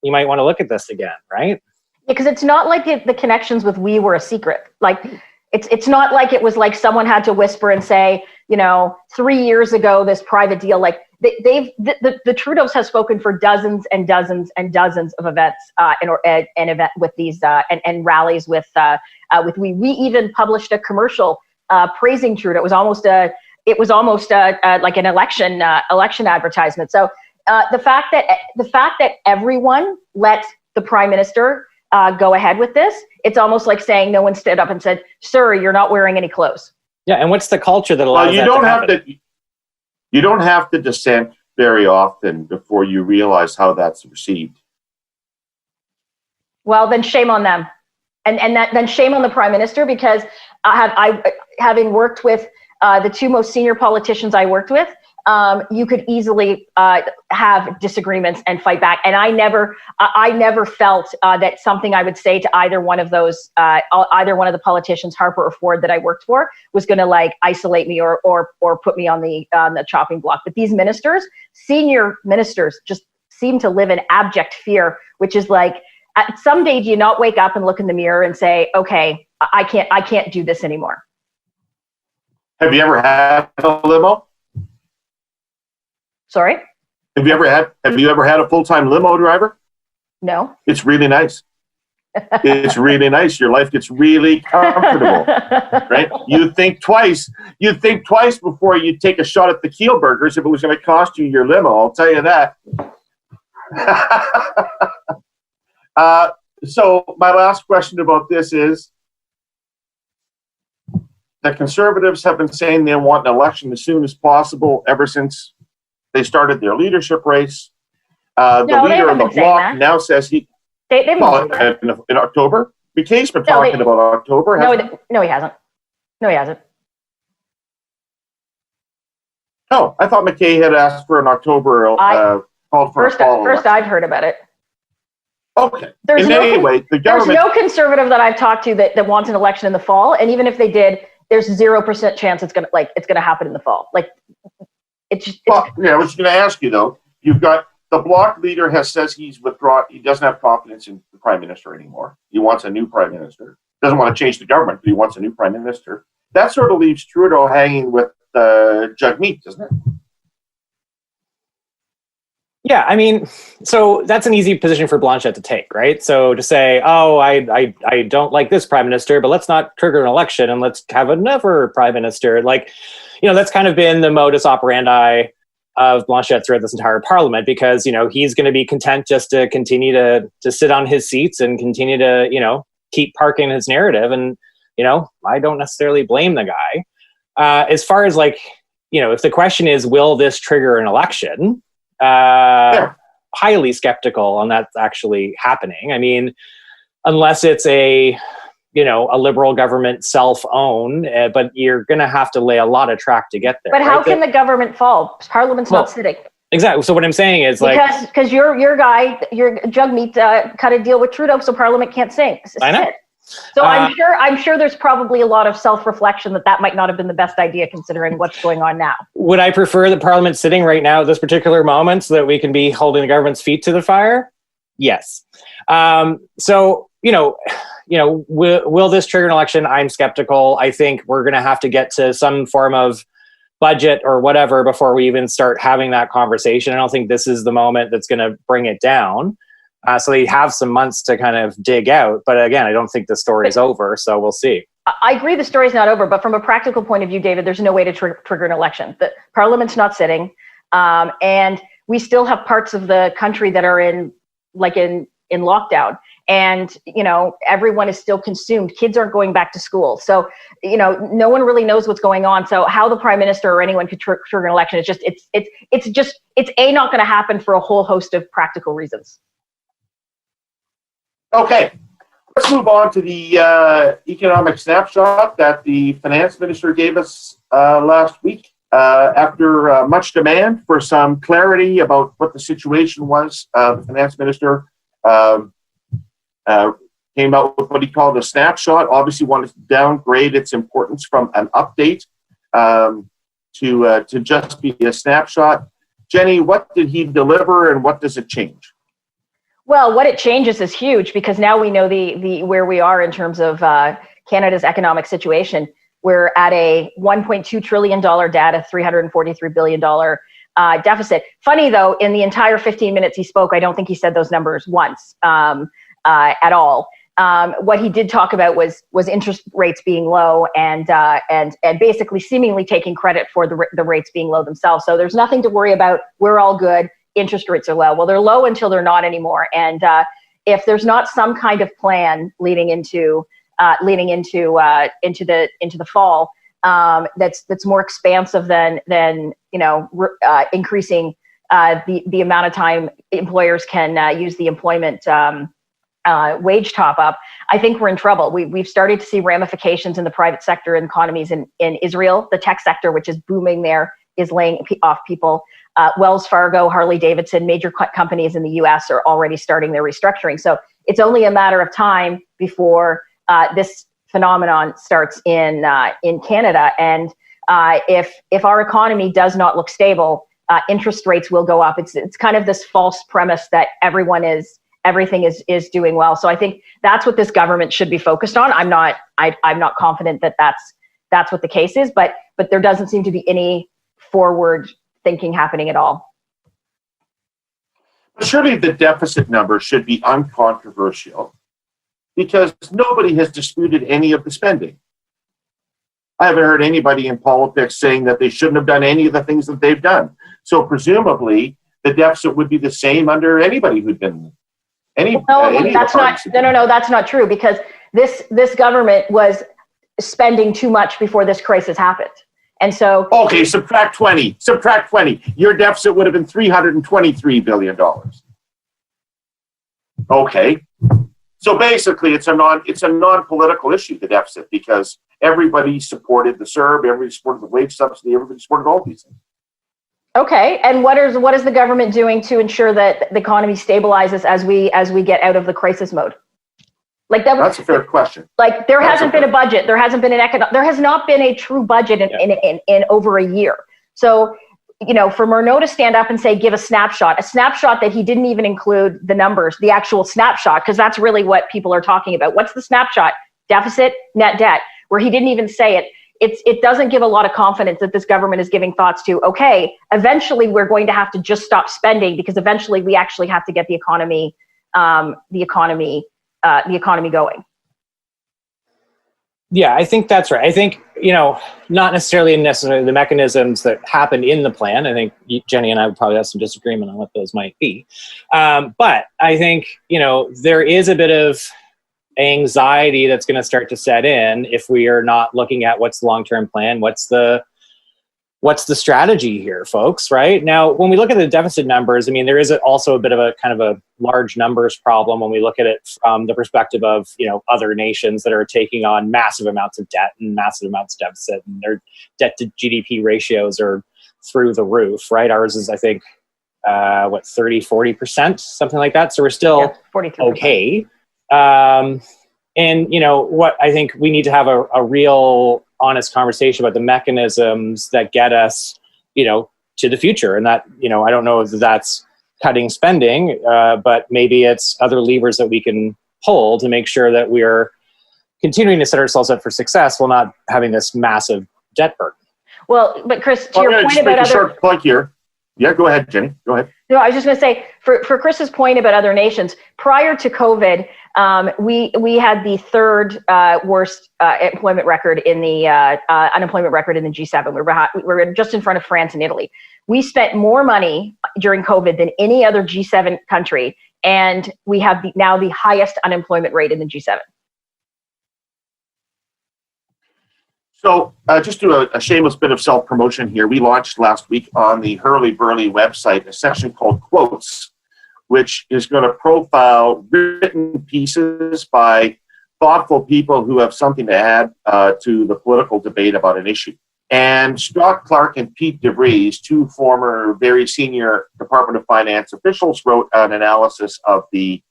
you might want to look at this again, right? Because it's not like the connections with we were a secret. It's not like it was like someone had to whisper and say, 3 years ago, this private deal, the Trudeaus have spoken for dozens and dozens and dozens of events and event with these and rallies with we even published a commercial praising Trudeau. It was almost like an election advertisement. So the fact that everyone let the Prime Minister go ahead with this, it's almost like saying no one stood up and said, "Sir, you're not wearing any clothes." Yeah, and what's the culture that allows that to happen? You don't have to dissent very often before you realize how that's received. Well, then shame on them, and then shame on the Prime Minister, because having worked with the 2 most senior politicians I worked with, you could easily have disagreements and fight back. And I never felt that something I would say to either one of those, either one of the politicians, Harper or Ford, that I worked for, was going to isolate me or put me on the chopping block. But these ministers, senior ministers, just seem to live in abject fear, which is someday do you not wake up and look in the mirror and say, okay, I can't do this anymore. Have you ever had a limo? Sorry? Have you ever had a full-time limo driver? No. It's really nice. It's really nice. Your life gets really comfortable, right? You think twice before you take a shot at the Kielburgers if it was going to cost you your limo. I'll tell you that. So my last question about this is, the Conservatives have been saying they want an election as soon as possible ever since they started their leadership race. The leader of the Bloc now says in October. McKay's been talking about October. No, he hasn't. Oh, I thought McKay had asked for an October called for a fall First, I've heard about it. Okay. There's no conservative that I've talked to that wants an election in the fall, and even if they did, there's 0% chance it's gonna happen in the fall. I was going to ask you though. You've got the Bloc leader says he's withdrawn. He doesn't have confidence in the Prime Minister anymore. He wants a new Prime Minister. Doesn't want to change the government, but he wants a new Prime Minister. That sort of leaves Trudeau hanging with Jagmeet, doesn't it? Yeah, I mean, so that's an easy position for Blanchet to take, right? So to say, oh, I don't like this Prime Minister, but let's not trigger an election and let's have another Prime Minister. That's kind of been the modus operandi of Blanchet throughout this entire Parliament, because, he's going to be content just to continue to sit on his seats and continue to, keep parking his narrative. And, I don't necessarily blame the guy. As far as if the question is, will this trigger an election? Highly skeptical on that actually happening. I mean, unless it's a Liberal government self-owned, but you're going to have to lay a lot of track to get there. But how can the government fall? Parliament's not sitting. Exactly. So what I'm saying is because your guy, your Jugmeat cut a deal with Trudeau, so Parliament can't sing. I know. It. So I'm sure there's probably a lot of self-reflection that might not have been the best idea considering what's going on now. Would I prefer the Parliament sitting right now at this particular moment so that we can be holding the government's feet to the fire? Yes. So will this trigger an election? I'm skeptical. I think we're going to have to get to some form of budget or whatever before we even start having that conversation. I don't think this is the moment that's going to bring it down. So they have some months to kind of dig out. But again, I don't think the story is over. So we'll see. I agree the story's not over. But from a practical point of view, David, there's no way to trigger an election. The Parliament's not sitting. And we still have parts of the country that are in lockdown. And, everyone is still consumed. Kids aren't going back to school. So, no one really knows what's going on. So how the prime minister or anyone could trigger an election, it's not going to happen for a whole host of practical reasons. Okay, let's move on to the economic snapshot that the finance minister gave us last week. After much demand for some clarity about what the situation was, the finance minister came out with what he called a snapshot. Obviously wanted to downgrade its importance from an update to just be a snapshot. Jenni, what did he deliver and what does it change? Well, what it changes is huge because now we know the where we are in terms of Canada's economic situation. We're at a $1.2 trillion debt, a $343 billion deficit. Funny though, in the entire 15 minutes he spoke, I don't think he said those numbers once at all. What he did talk about was interest rates being low and basically seemingly taking credit for the rates being low themselves. So there's nothing to worry about. We're all good. Interest rates are low. Well, they're low until they're not anymore. And if there's not some kind of plan leading into the fall that's more expansive than increasing the amount of time employers can use the employment wage top up, I think we're in trouble. We've started to see ramifications in the private sector and economies in Israel. The tech sector, which is booming there, is laying off people. Wells Fargo, Harley-Davidson, major companies in the U.S. are already starting their restructuring. So it's only a matter of time before this phenomenon starts in Canada. And if our economy does not look stable, interest rates will go up. It's kind of this false premise that everything is doing well. So I think that's what this government should be focused on. I'm not confident that that's what the case is, but there doesn't seem to be any forward thinking happening at all. Surely the deficit number should be uncontroversial because nobody has disputed any of the spending. I haven't heard anybody in politics saying that they shouldn't have done any of the things that they've done. So presumably the deficit would be the same under anybody who'd been that's not true because this government was spending too much before this crisis happened. And so okay, subtract 20. Your deficit would have been $323 billion. Okay. So basically it's a non-political issue, the deficit, because everybody supported the CERB, everybody supported the wage subsidy, everybody supported all these things. Okay, and what is the government doing to ensure that the economy stabilizes as we get out of the crisis mode? That's a fair question. There hasn't been a budget. There hasn't been there has not been a true budget in over a year. So, for Mulroney to stand up and say, give a snapshot that he didn't even include the numbers, the actual snapshot, because that's really what people are talking about. What's the snapshot? Deficit, net debt, where he didn't even say it. It doesn't give a lot of confidence that this government is giving thoughts to, okay, eventually we're going to have to just stop spending because eventually we actually have to get the economy going. Yeah, I think that's right. I think, not necessarily the mechanisms that happened in the plan. I think Jenni and I would probably have some disagreement on what those might be. But I think, there is a bit of anxiety that's going to start to set in if we are not looking at what's the long-term plan, what's the strategy here, folks, right? Now, when we look at the deficit numbers, there is also a bit of a kind of a large numbers problem when we look at it from the perspective of, other nations that are taking on massive amounts of debt and massive amounts of deficit, and their debt to GDP ratios are through the roof, right? Ours is, I think, 30-40%, something like that. So we're still 43%. okay. And what I think we need to have a real honest conversation about the mechanisms that get us, to the future. And that, I don't know if that's cutting spending, but maybe it's other levers that we can pull to make sure that we're continuing to set ourselves up for success while not having this massive debt burden. Well, but Chris, to your point about other short plug here. Yeah, go ahead, Jenny. Go ahead. No, I was just going to say, for Chris's point about other nations, prior to COVID, we had the third worst employment record in the unemployment record in the G7. We were just in front of France and Italy. We spent more money during COVID than any other G7 country, and we have now the highest unemployment rate in the G7. So just do a shameless bit of self-promotion here. We launched last week on the Herle Burly website a section called Quotes, which is going to profile written pieces by thoughtful people who have something to add to the political debate about an issue. And Scott Clark and Pete DeVries, two former very senior Department of Finance officials, wrote an analysis of the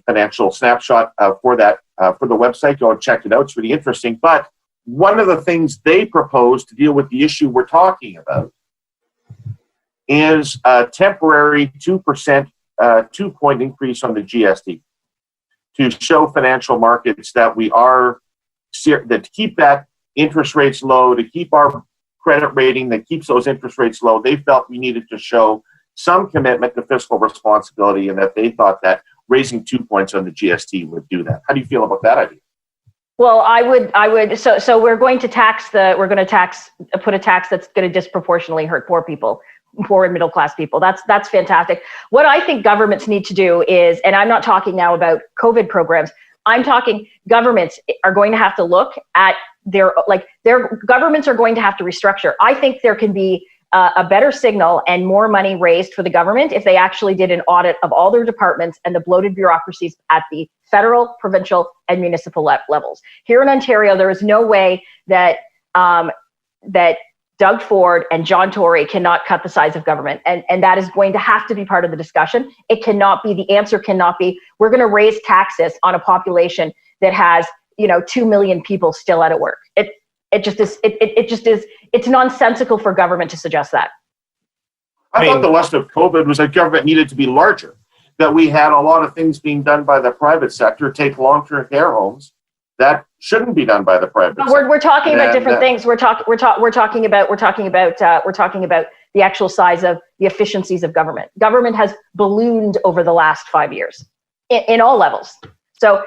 financial snapshot for the website. Go and check it out. It's really interesting. But one of the things they propose to deal with the issue we're talking about is a temporary 2%, 2-point increase on the GST to show financial markets that that keep that interest rates low, to keep our credit rating that keeps those interest rates low. They felt we needed to show some commitment to fiscal responsibility, and that they thought that raising 2 points on the GST would do that. How do you feel about that idea? Well, I would. So we're going to put a tax that's going to disproportionately hurt poor and middle class people. That's fantastic. What I think governments need to do is, and I'm not talking now about COVID programs, I'm talking governments are going to have to look at their governments are going to have to restructure. I think there can be a better signal and more money raised for the government if they actually did an audit of all their departments and the bloated bureaucracies at the federal, provincial, and municipal levels. Here in Ontario, there is no way that that Doug Ford and John Tory cannot cut the size of government. And that is going to have to be part of the discussion. The answer cannot be, we're going to raise taxes on a population that has, 2 million people still out of work. It just is. It's nonsensical for government to suggest that. I thought the lesson of COVID was that government needed to be larger. That we had a lot of things being done by the private sector, take long-term care homes, that shouldn't be done by the private sector. We're talking about different things. We're talking about the actual size of the efficiencies of government. Government has ballooned over the last 5 years in all levels. So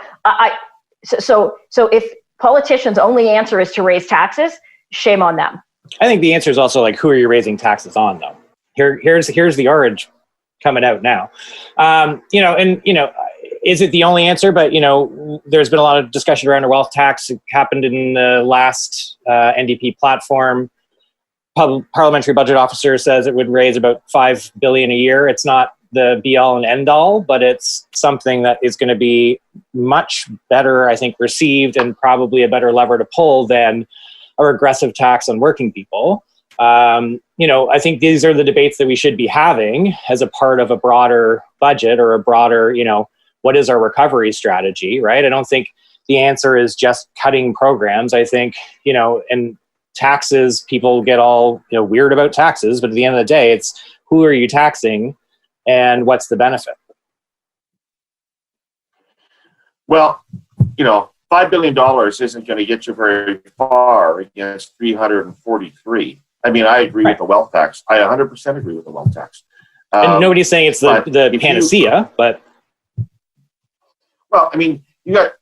if politicians' only answer is to raise taxes, shame on them. I think the answer is also who are you raising taxes on, though? Here's the orange coming out now. Is it the only answer? But there's been a lot of discussion around a wealth tax. It happened in the last NDP platform. Parliamentary budget officer says it would raise about $5 billion a year. It's not the be all and end all, but it's something that is going to be much better, I think, received, and probably a better lever to pull than a regressive tax on working people. I think these are the debates that we should be having as a part of a broader budget or a broader, what is our recovery strategy, right? I don't think the answer is just cutting programs. I think, and taxes, people get all weird about taxes, but at the end of the day, it's who are you taxing and what's the benefit? Well, $5 billion isn't going to get you very far against 343. I mean, I agree with the wealth tax. I 100% agree with the wealth tax. And nobody's saying it's the panacea, but... Well, I mean, you got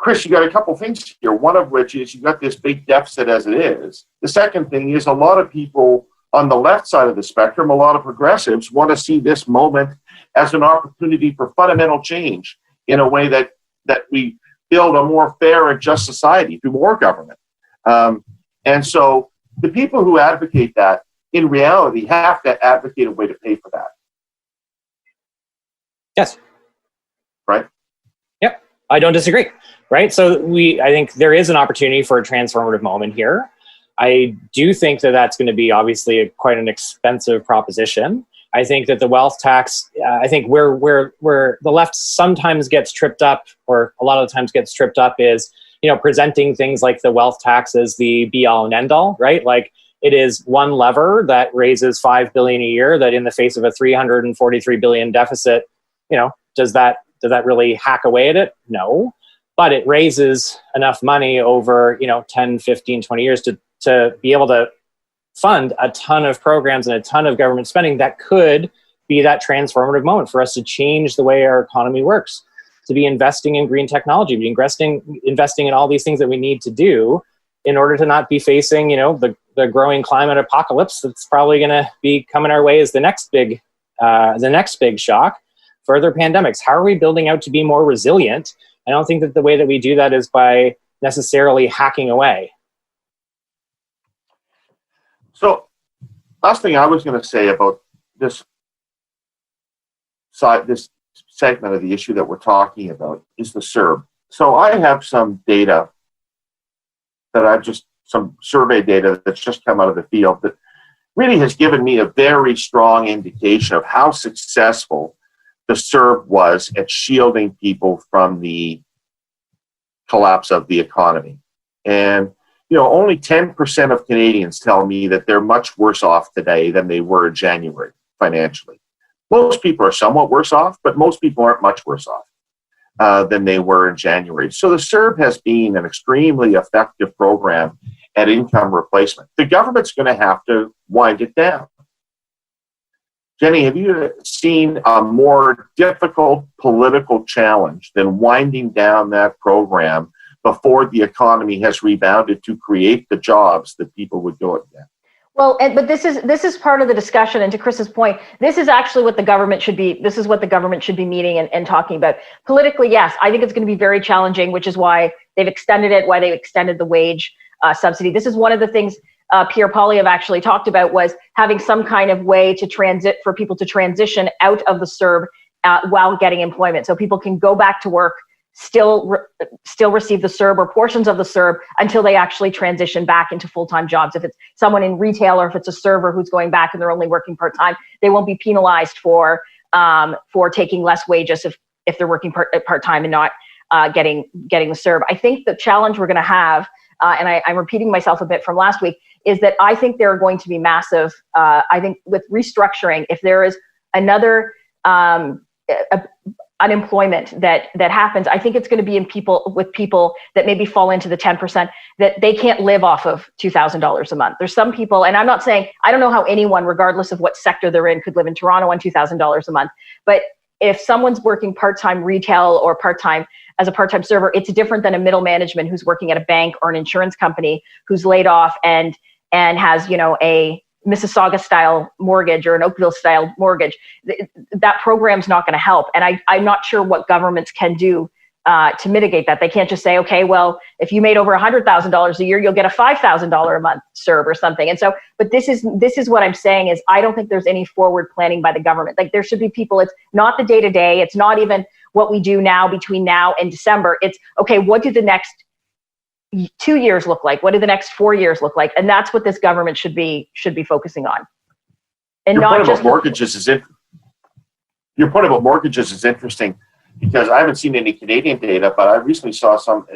a couple things here. One of which is you got this big deficit as it is. The second thing is a lot of people on the left side of the spectrum, a lot of progressives want to see this moment as an opportunity for fundamental change in a way that we build a more fair and just society through more government. And so the people who advocate that, in reality, have to advocate a way to pay for that. Yes. Right? Yep. I don't disagree. Right. So I think there is an opportunity for a transformative moment here. I do think that that's going to be obviously quite an expensive proposition. I think that the wealth tax, I think where the left sometimes gets tripped up, or a lot of the times gets tripped up, is, presenting things like the wealth tax as the be all and end all, right? Like, it is one lever that raises $5 billion a year that, in the face of a $343 billion deficit, does that really hack away at it? No. But it raises enough money over, 10, 15, 20 years to be able to fund a ton of programs and a ton of government spending that could be that transformative moment for us to change the way our economy works, to be investing in green technology, be investing in all these things that we need to do in order to not be facing, the growing climate apocalypse that's probably going to be coming our way as the next big shock, further pandemics. How are we building out to be more resilient? I don't think that the way that we do that is by necessarily hacking away. So, last thing I was going to say about this segment of the issue that we're talking about is the CERB. So I have some data some survey data that's just come out of the field that really has given me a very strong indication of how successful the CERB was at shielding people from the collapse of the economy. And, only 10% of Canadians tell me that they're much worse off today than they were in January financially. Most people are somewhat worse off, but most people aren't much worse off than they were in January. So the CERB has been an extremely effective program at income replacement. The government's going to have to wind it down. Jenni, have you seen a more difficult political challenge than winding down that program before the economy has rebounded to create the jobs that people would do it again? Well, but this is part of the discussion. And to Chris's point, this is actually what the government should be. This is what the government should be meeting and talking about. Politically, yes, I think it's going to be very challenging, which is why they've extended it, why they've extended the wage subsidy. This is one of the things Pierre Poilievre actually talked about, was having some kind of way to for people to transition out of the CERB while getting employment, so people can go back to work, still receive the CERB or portions of the CERB until they actually transition back into full-time jobs. If it's someone in retail, or if it's a server who's going back and they're only working part-time, they won't be penalized for taking less wages if they're working part-time and not getting the CERB. I think the challenge we're going to have, and I'm repeating myself a bit from last week, is that I think there are going to be massive, I think with restructuring, if there is another unemployment that happens, I think it's going to be with people that maybe fall into the 10% that they can't live off of $2,000 a month. There's some people, and I'm not saying, I don't know how anyone, regardless of what sector they're in, could live in Toronto on $2,000 a month. But if someone's working part-time retail or as a part-time server, it's different than a middle management who's working at a bank or an insurance company who's laid off and has, a Mississauga-style mortgage or an Oakville-style mortgage. That program's not going to help. And I'm not sure what governments can do to mitigate that. They can't just say, okay, well, if you made over $100,000 a year, you'll get a $5,000 a month CERB or something. And so, but this is what I'm saying is, I don't think there's any forward planning by the government. Like, there should be people, it's not the day-to-day. It's not even what we do now between now and December. It's, okay, what do the next 2 years look like? What do the next 4 years look like? And that's what this government should be focusing on. And your not point just about mortgages is your point about mortgages is interesting, because I haven't seen any Canadian data, but I recently saw some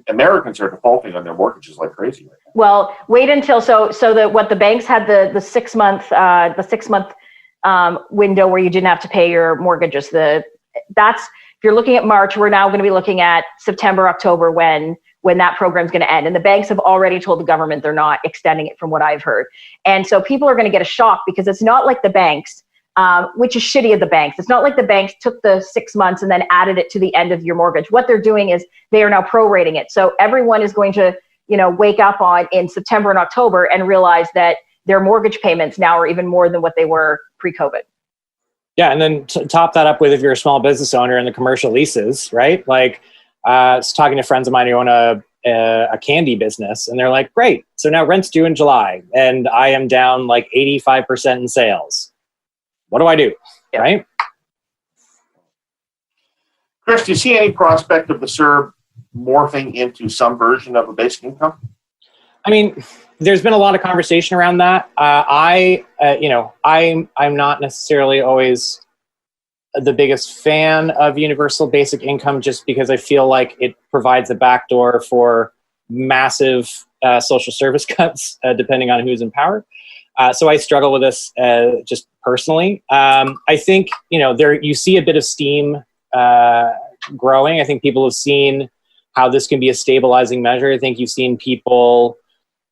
Americans are defaulting on their mortgages like crazy right now. Well, wait until what the banks had the 6 month window where you didn't have to pay your mortgages. If you're looking at March, we're now going to be looking at September, October, when that program's going to end. And the banks have already told the government they're not extending it, from what I've heard. And so people are going to get a shock, because it's not like the banks, which is shitty of the banks. It's not like the banks took the 6 months and then added it to the end of your mortgage. What they're doing is they are now prorating it. So everyone is going to, wake up in September and October and realize that their mortgage payments now are even more than what they were pre-COVID. Yeah, and then top that up with, if you're a small business owner and the commercial leases, right? Like, I was talking to friends of mine who own a candy business, and they're like, great, so now rent's due in July, and I am down like 85% in sales. What do I do, right? Chris, do you see any prospect of the CERB morphing into some version of a basic income? I mean, there's been a lot of conversation around that. I'm not necessarily always the biggest fan of universal basic income, just because I feel like it provides a backdoor for massive social service cuts, depending on who's in power. So I struggle with this just personally. I think, you see a bit of steam growing. I think people have seen how this can be a stabilizing measure. I think you've seen people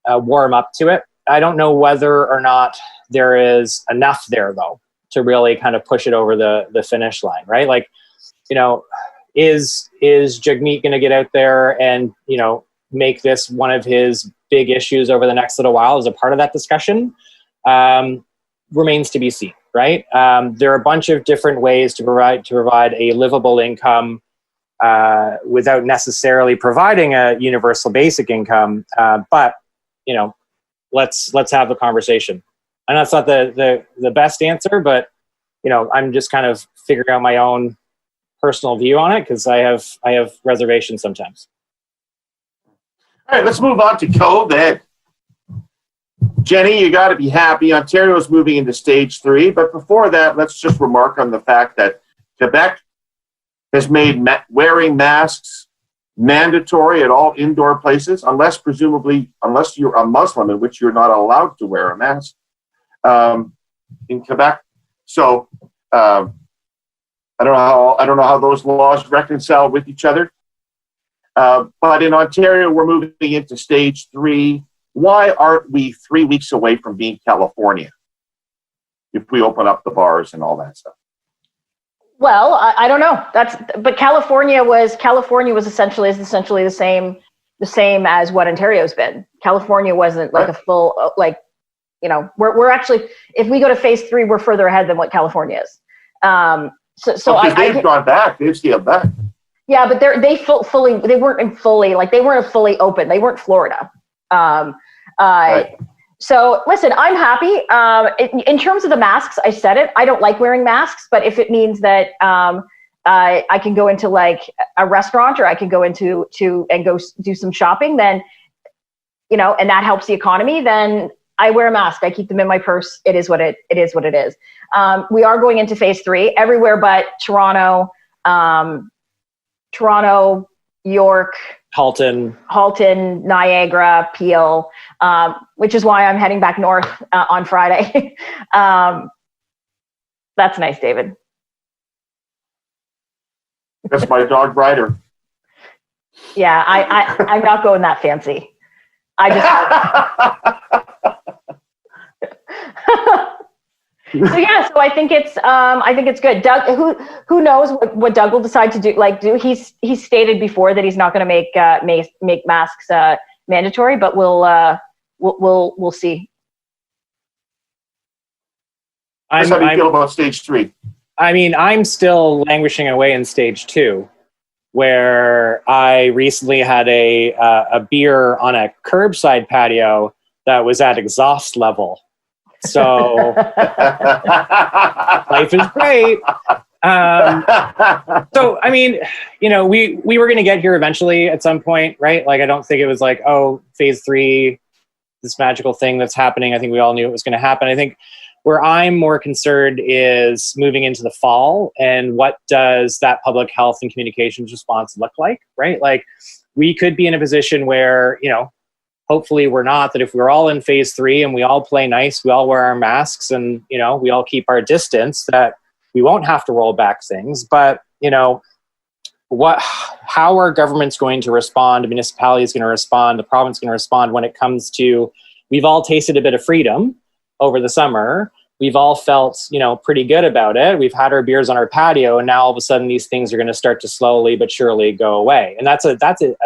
warm up to it. I don't know whether or not there is enough there, though, to really kind of push it over the finish line, right? Like, is Jagmeet going to get out there and, make this one of his big issues over the next little while as a part of that discussion? Remains to be seen, right? There are a bunch of different ways to provide a livable income without necessarily providing a universal basic income. But let's have a conversation. And that's not the best answer, but I'm just kind of figuring out my own personal view on it, because I have reservations sometimes. All right, let's move on to COVID. Jenni, you got to be happy. Ontario's moving into stage 3. But before that, let's just remark on the fact that Quebec has made wearing masks mandatory at all indoor places, unless you're a Muslim, in which you're not allowed to wear a mask in Quebec. So I don't know how those laws reconcile with each other. But in Ontario, we're moving into stage 3. Why aren't we 3 weeks away from being California if we open up the bars and all that stuff? Well, I don't know. But California was essentially the same as what Ontario's been. California wasn't like a full we're actually, if we go to phase 3, we're further ahead than what California is. They've gone back. They've scaled back. Yeah, but they weren't fully open. They weren't Florida. Right. So listen, I'm happy. In terms of the masks, I said it. I don't like wearing masks, but if it means that I can go into like a restaurant, or I can go into and go do some shopping, then and that helps the economy, then I wear a mask. I keep them in my purse. It is what it is. We are going into phase 3 everywhere but Toronto, York, Halton, Niagara, Peel, which is why I'm heading back north on Friday. That's nice, David. That's my dog Ryder. Yeah, I'm not going that fancy. I just. So I think it's good. Doug, who knows what Doug will decide to do? He's stated before that he's not going to make masks mandatory, but we'll see. How do you feel about stage 3? I mean, I'm still languishing away in stage 2, where I recently had a beer on a curbside patio that was at exhaust level. So life is great. So, I mean, we were going to get here eventually at some point, right? Like, I don't think it was like, phase 3, this magical thing that's happening. I think we all knew it was going to happen. I think where I'm more concerned is moving into the fall, and what does that public health and communications response look like, right? Like, we could be in a position where, hopefully we're not, that if we're all in phase 3 and we all play nice, we all wear our masks, and, we all keep our distance, that we won't have to roll back things. But, how are governments going to respond? The municipality is going to respond. The province is going to respond when it comes to, we've all tasted a bit of freedom over the summer. We've all felt, pretty good about it. We've had our beers on our patio, and now all of a sudden these things are going to start to slowly but surely go away. And that's a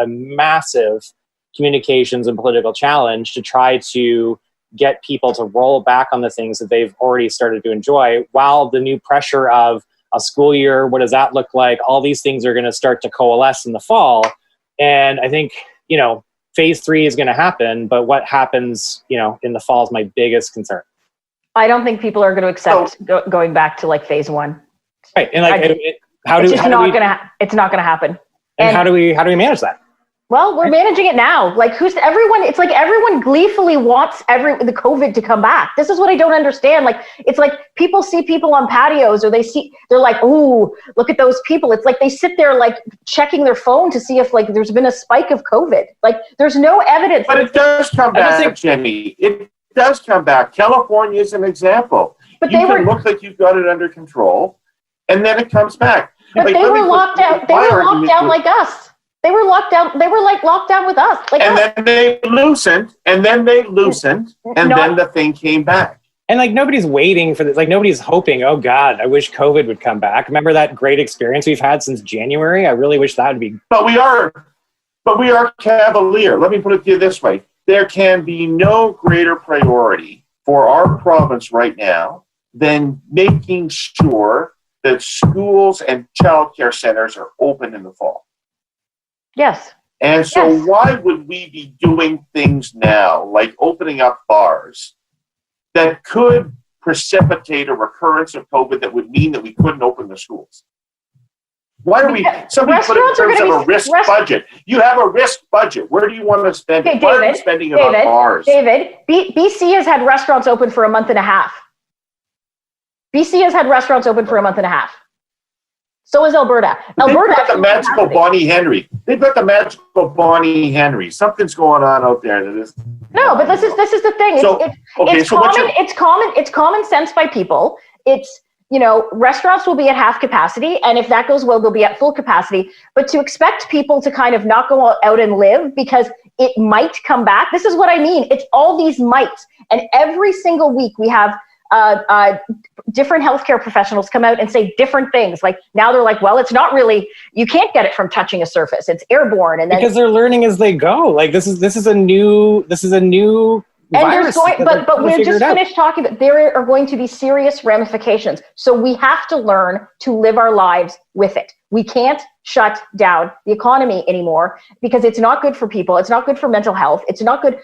massive communications and political challenge to try to get people to roll back on the things that they've already started to enjoy, while the new pressure of a school year, what does that look like? All these things are going to start to coalesce in the fall. And I think, phase 3 is going to happen, but what happens, in the fall is my biggest concern. I don't think people are going to accept going back to like phase 1. Right. And it's not going to happen. And how do we manage that? Well, we're managing it now. Like everyone? It's like everyone gleefully wants the COVID to come back. This is what I don't understand. Like, it's like people see people on patios, or they're like, ooh, look at those people. It's like they sit there like checking their phone to see if like there's been a spike of COVID. Like, there's no evidence. But it does come back, Jenny. It does come back. California is an example. But you can look like you've got it under control, and then it comes back. But like, they were locked out. They were locked down like us. They were locked down. They were like locked down with us. Like, and then they loosened, and then the thing came back. And like, nobody's waiting for this. Like, nobody's hoping, oh God, I wish COVID would come back. Remember that great experience we've had since January? I really wish that would be. But we are cavalier. Let me put it to you this way. There can be no greater priority for our province right now than making sure that schools and childcare centers are open in the fall. Yes. And so why would we be doing things now, like opening up bars, that could precipitate a recurrence of COVID that would mean that we couldn't open the schools? Why are we, somebody put it in terms of a risk budget. You have a risk budget. Where do you want to spend it? Why are you spending it on bars? David, BC has had restaurants open for a month and a half. BC has had restaurants open for a month and a half. So is Alberta. They've got the magical Bonnie Henry. They've got the magical Bonnie Henry. Something's going on out there. No, but this is the thing. It's common sense by people. It's, restaurants will be at half capacity, and if that goes well, they'll be at full capacity. But to expect people to kind of not go out and live because it might come back, this is what I mean. It's all these mights. And every single week we have different healthcare professionals come out and say different things. Like, now they're like, well, it's not really, you can't get it from touching a surface. It's airborne. And then, because they're learning as they go. Like, this is a new virus. But we're just finished talking about, there are going to be serious ramifications. So we have to learn to live our lives with it. We can't shut down the economy anymore because it's not good for people. It's not good for mental health. It's not good.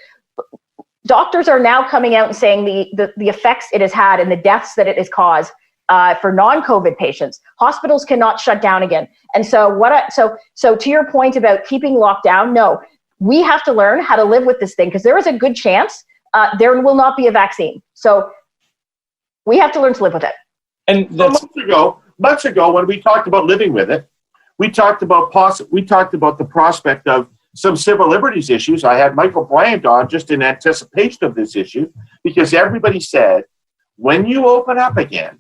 Doctors are now coming out and saying the effects it has had and the deaths that it has caused for non-COVID patients. Hospitals cannot shut down again. And so so to your point about keeping locked down, no, we have to learn how to live with this thing because there is a good chance there will not be a vaccine. So we have to learn to live with it. And months ago, when we talked about living with it, we talked about the prospect of some civil liberties issues. I had Michael Bryant on just in anticipation of this issue because everybody said, when you open up again,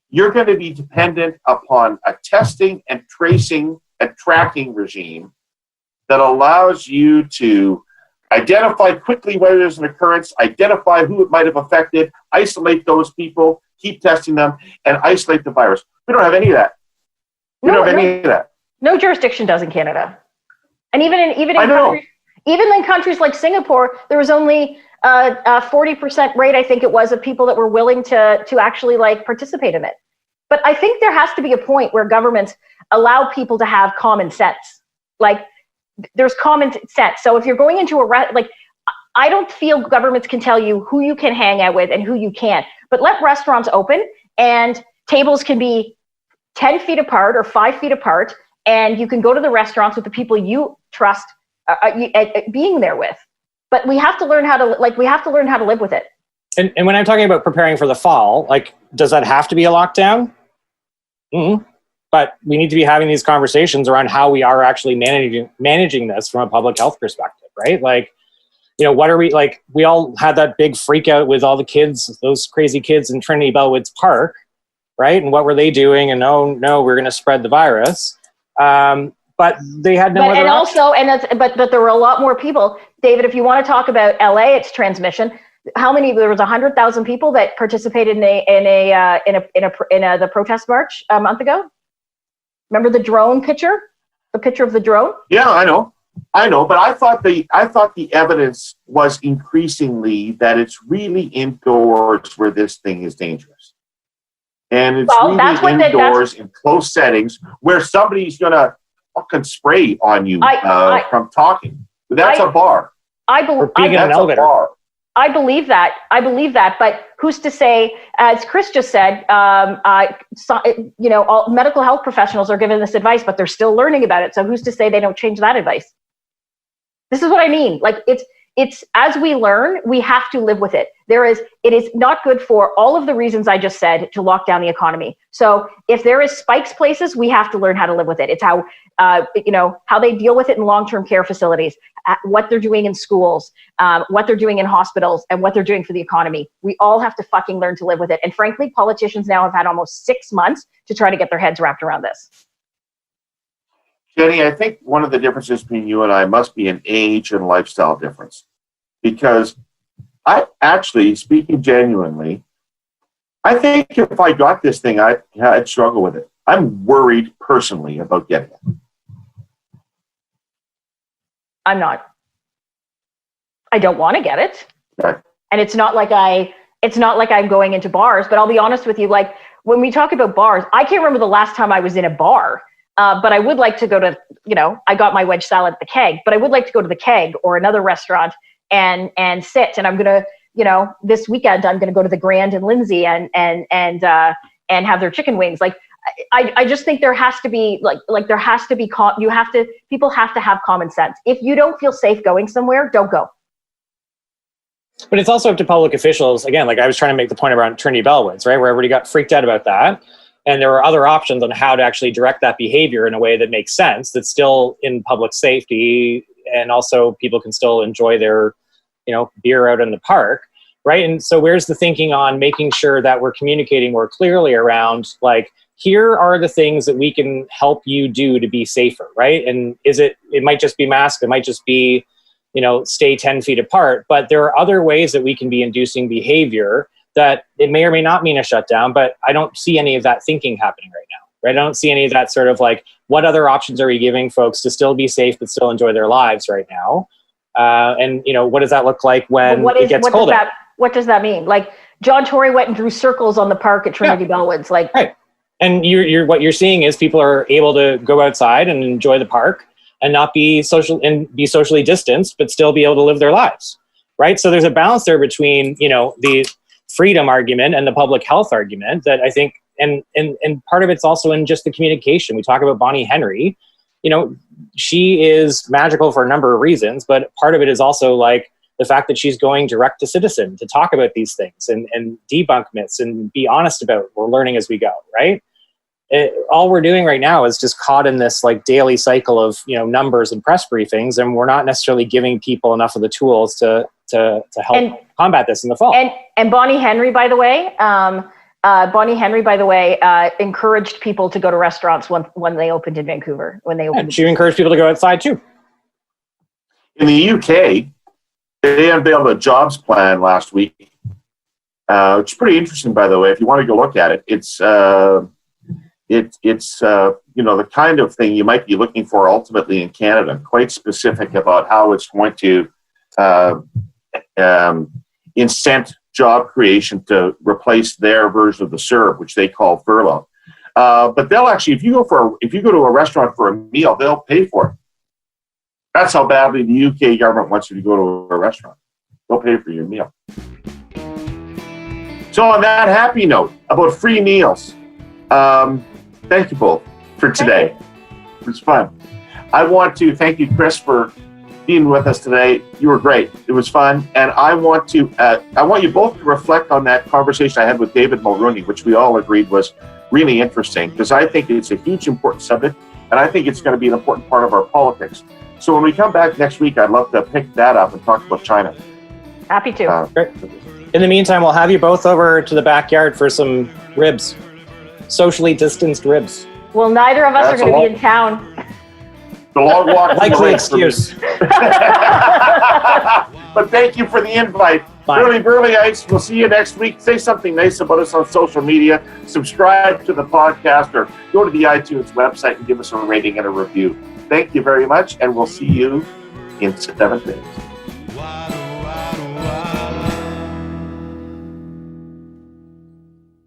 you're going to be dependent upon a testing and tracing and tracking regime that allows you to identify quickly whether there's an occurrence, identify who it might have affected, isolate those people, keep testing them, and isolate the virus. We don't have any of that. We don't have any of that. No jurisdiction does in Canada. And even in countries like Singapore, there was only a 40% rate, I think it was, of people that were willing to actually like participate in it. But I think there has to be a point where governments allow people to have common sense. Like, there's common sense. So if you're going into I don't feel governments can tell you who you can hang out with and who you can't. But let restaurants open and tables can be 10 feet apart or 5 feet apart. And you can go to the restaurants with the people you trust being there with. But we have to learn how to live with it. And when I'm talking about preparing for the fall, like, does that have to be a lockdown? Mm-hmm. But we need to be having these conversations around how we are actually managing this from a public health perspective, right? Like, what are we, like, we all had that big freak out with all the kids, those crazy kids in Trinity Bellwoods Park, right? And what were they doing? And no, we're going to spread the virus. But they had no other option. But there were a lot more people. David, if you want to talk about LA, its transmission, there was 100,000 people that participated in the protest march a month ago. Remember the drone picture? The picture of the drone? Yeah, I know. But I thought the evidence was increasingly that it's really indoors where this thing is dangerous. And it's indoors in close settings where somebody's going to fucking spray on you from talking. That's a bar. I believe that. But who's to say, as Chris just said, all medical health professionals are given this advice, but they're still learning about it. So who's to say they don't change that advice? This is what I mean. Like it's as we learn, we have to live with it. It is not good for all of the reasons I just said to lock down the economy. So if there is spikes places, we have to learn how to live with it. It's how, how they deal with it in long-term care facilities, what they're doing in schools, what they're doing in hospitals, and what they're doing for the economy. We all have to fucking learn to live with it. And frankly, politicians now have had almost 6 months to try to get their heads wrapped around this. Jenni, I think one of the differences between you and I must be an age and lifestyle difference. Because I actually, speaking genuinely, I think if I got this thing, I'd struggle with it. I'm worried personally about getting it. I'm not. I don't want to get it. Okay. And it's not like I'm going into bars, but I'll be honest with you, like when we talk about bars, I can't remember the last time I was in a bar. But I would like to go to, I got my wedge salad at the Keg, but I would like to go to the Keg or another restaurant and sit. And I'm going to, this weekend, I'm going to go to the Grand and Lindsay and have their chicken wings. Like, I just think there has to be people have to have common sense. If you don't feel safe going somewhere, don't go. But it's also up to public officials. Again, like I was trying to make the point around Trinity Bellwoods, right? Where everybody got freaked out about that. And there were other options on how to actually direct that behavior in a way that makes sense, that's still in public safety, and also people can still enjoy their, beer out in the park, right? And so where's the thinking on making sure that we're communicating more clearly around, like, here are the things that we can help you do to be safer, right? And it might just be masks, it might just be, stay 10 feet apart, but there are other ways that we can be inducing behavior that it may or may not mean a shutdown, but I don't see any of that thinking happening right now, right? I don't see any of that sort of like, what other options are we giving folks to still be safe but still enjoy their lives right now? And what does that look like when it gets colder? What does that mean? Like John Tory went and drew circles on the park at Trinity Bellwoods, like right. And what you're seeing is people are able to go outside and enjoy the park and not be socially distanced, but still be able to live their lives, right? So there's a balance there between the freedom argument and the public health argument that I think, and part of it's also in just the communication. We talk about Bonnie Henry, she is magical for a number of reasons, but part of it is also like the fact that she's going direct to citizen to talk about these things and debunk myths and be honest about it. We're learning as we go, right? All we're doing right now is just caught in this like daily cycle of numbers and press briefings, and we're not necessarily giving people enough of the tools to help combat this in the fall. And Bonnie Henry, by the way, encouraged people to go to restaurants when they opened in Vancouver. She encouraged people to go outside too. In the UK, they unveiled a jobs plan last week, which is pretty interesting, by the way. If you want to go look at it, it's the kind of thing you might be looking for ultimately in Canada. Quite specific about how it's going to incent job creation to replace their version of the CERB, which they call furlough. But they'll actually, if you go to a restaurant for a meal, they'll pay for it. That's how badly the UK government wants you to go to a restaurant. They'll pay for your meal. So on that happy note about free meals, thank you both for today. It was fun. I want to thank you, Chris, for being with us today. You were great. It was fun. And I want you both to reflect on that conversation I had with David Mulroney, which we all agreed was really interesting, because I think it's a huge important subject, and I think it's going to be an important part of our politics. So when we come back next week, I'd love to pick that up and talk about China. Happy to. Great. In the meantime, we'll have you both over to the backyard for some ribs. Socially distanced ribs. Well, neither of us are going to be in town. The long walk. Likely excuse. But thank you for the invite. Herle Burly Ice, we'll see you next week. Say something nice about us on social media. Subscribe to the podcast or go to the iTunes website and give us a rating and a review. Thank you very much, and we'll see you in 7 days.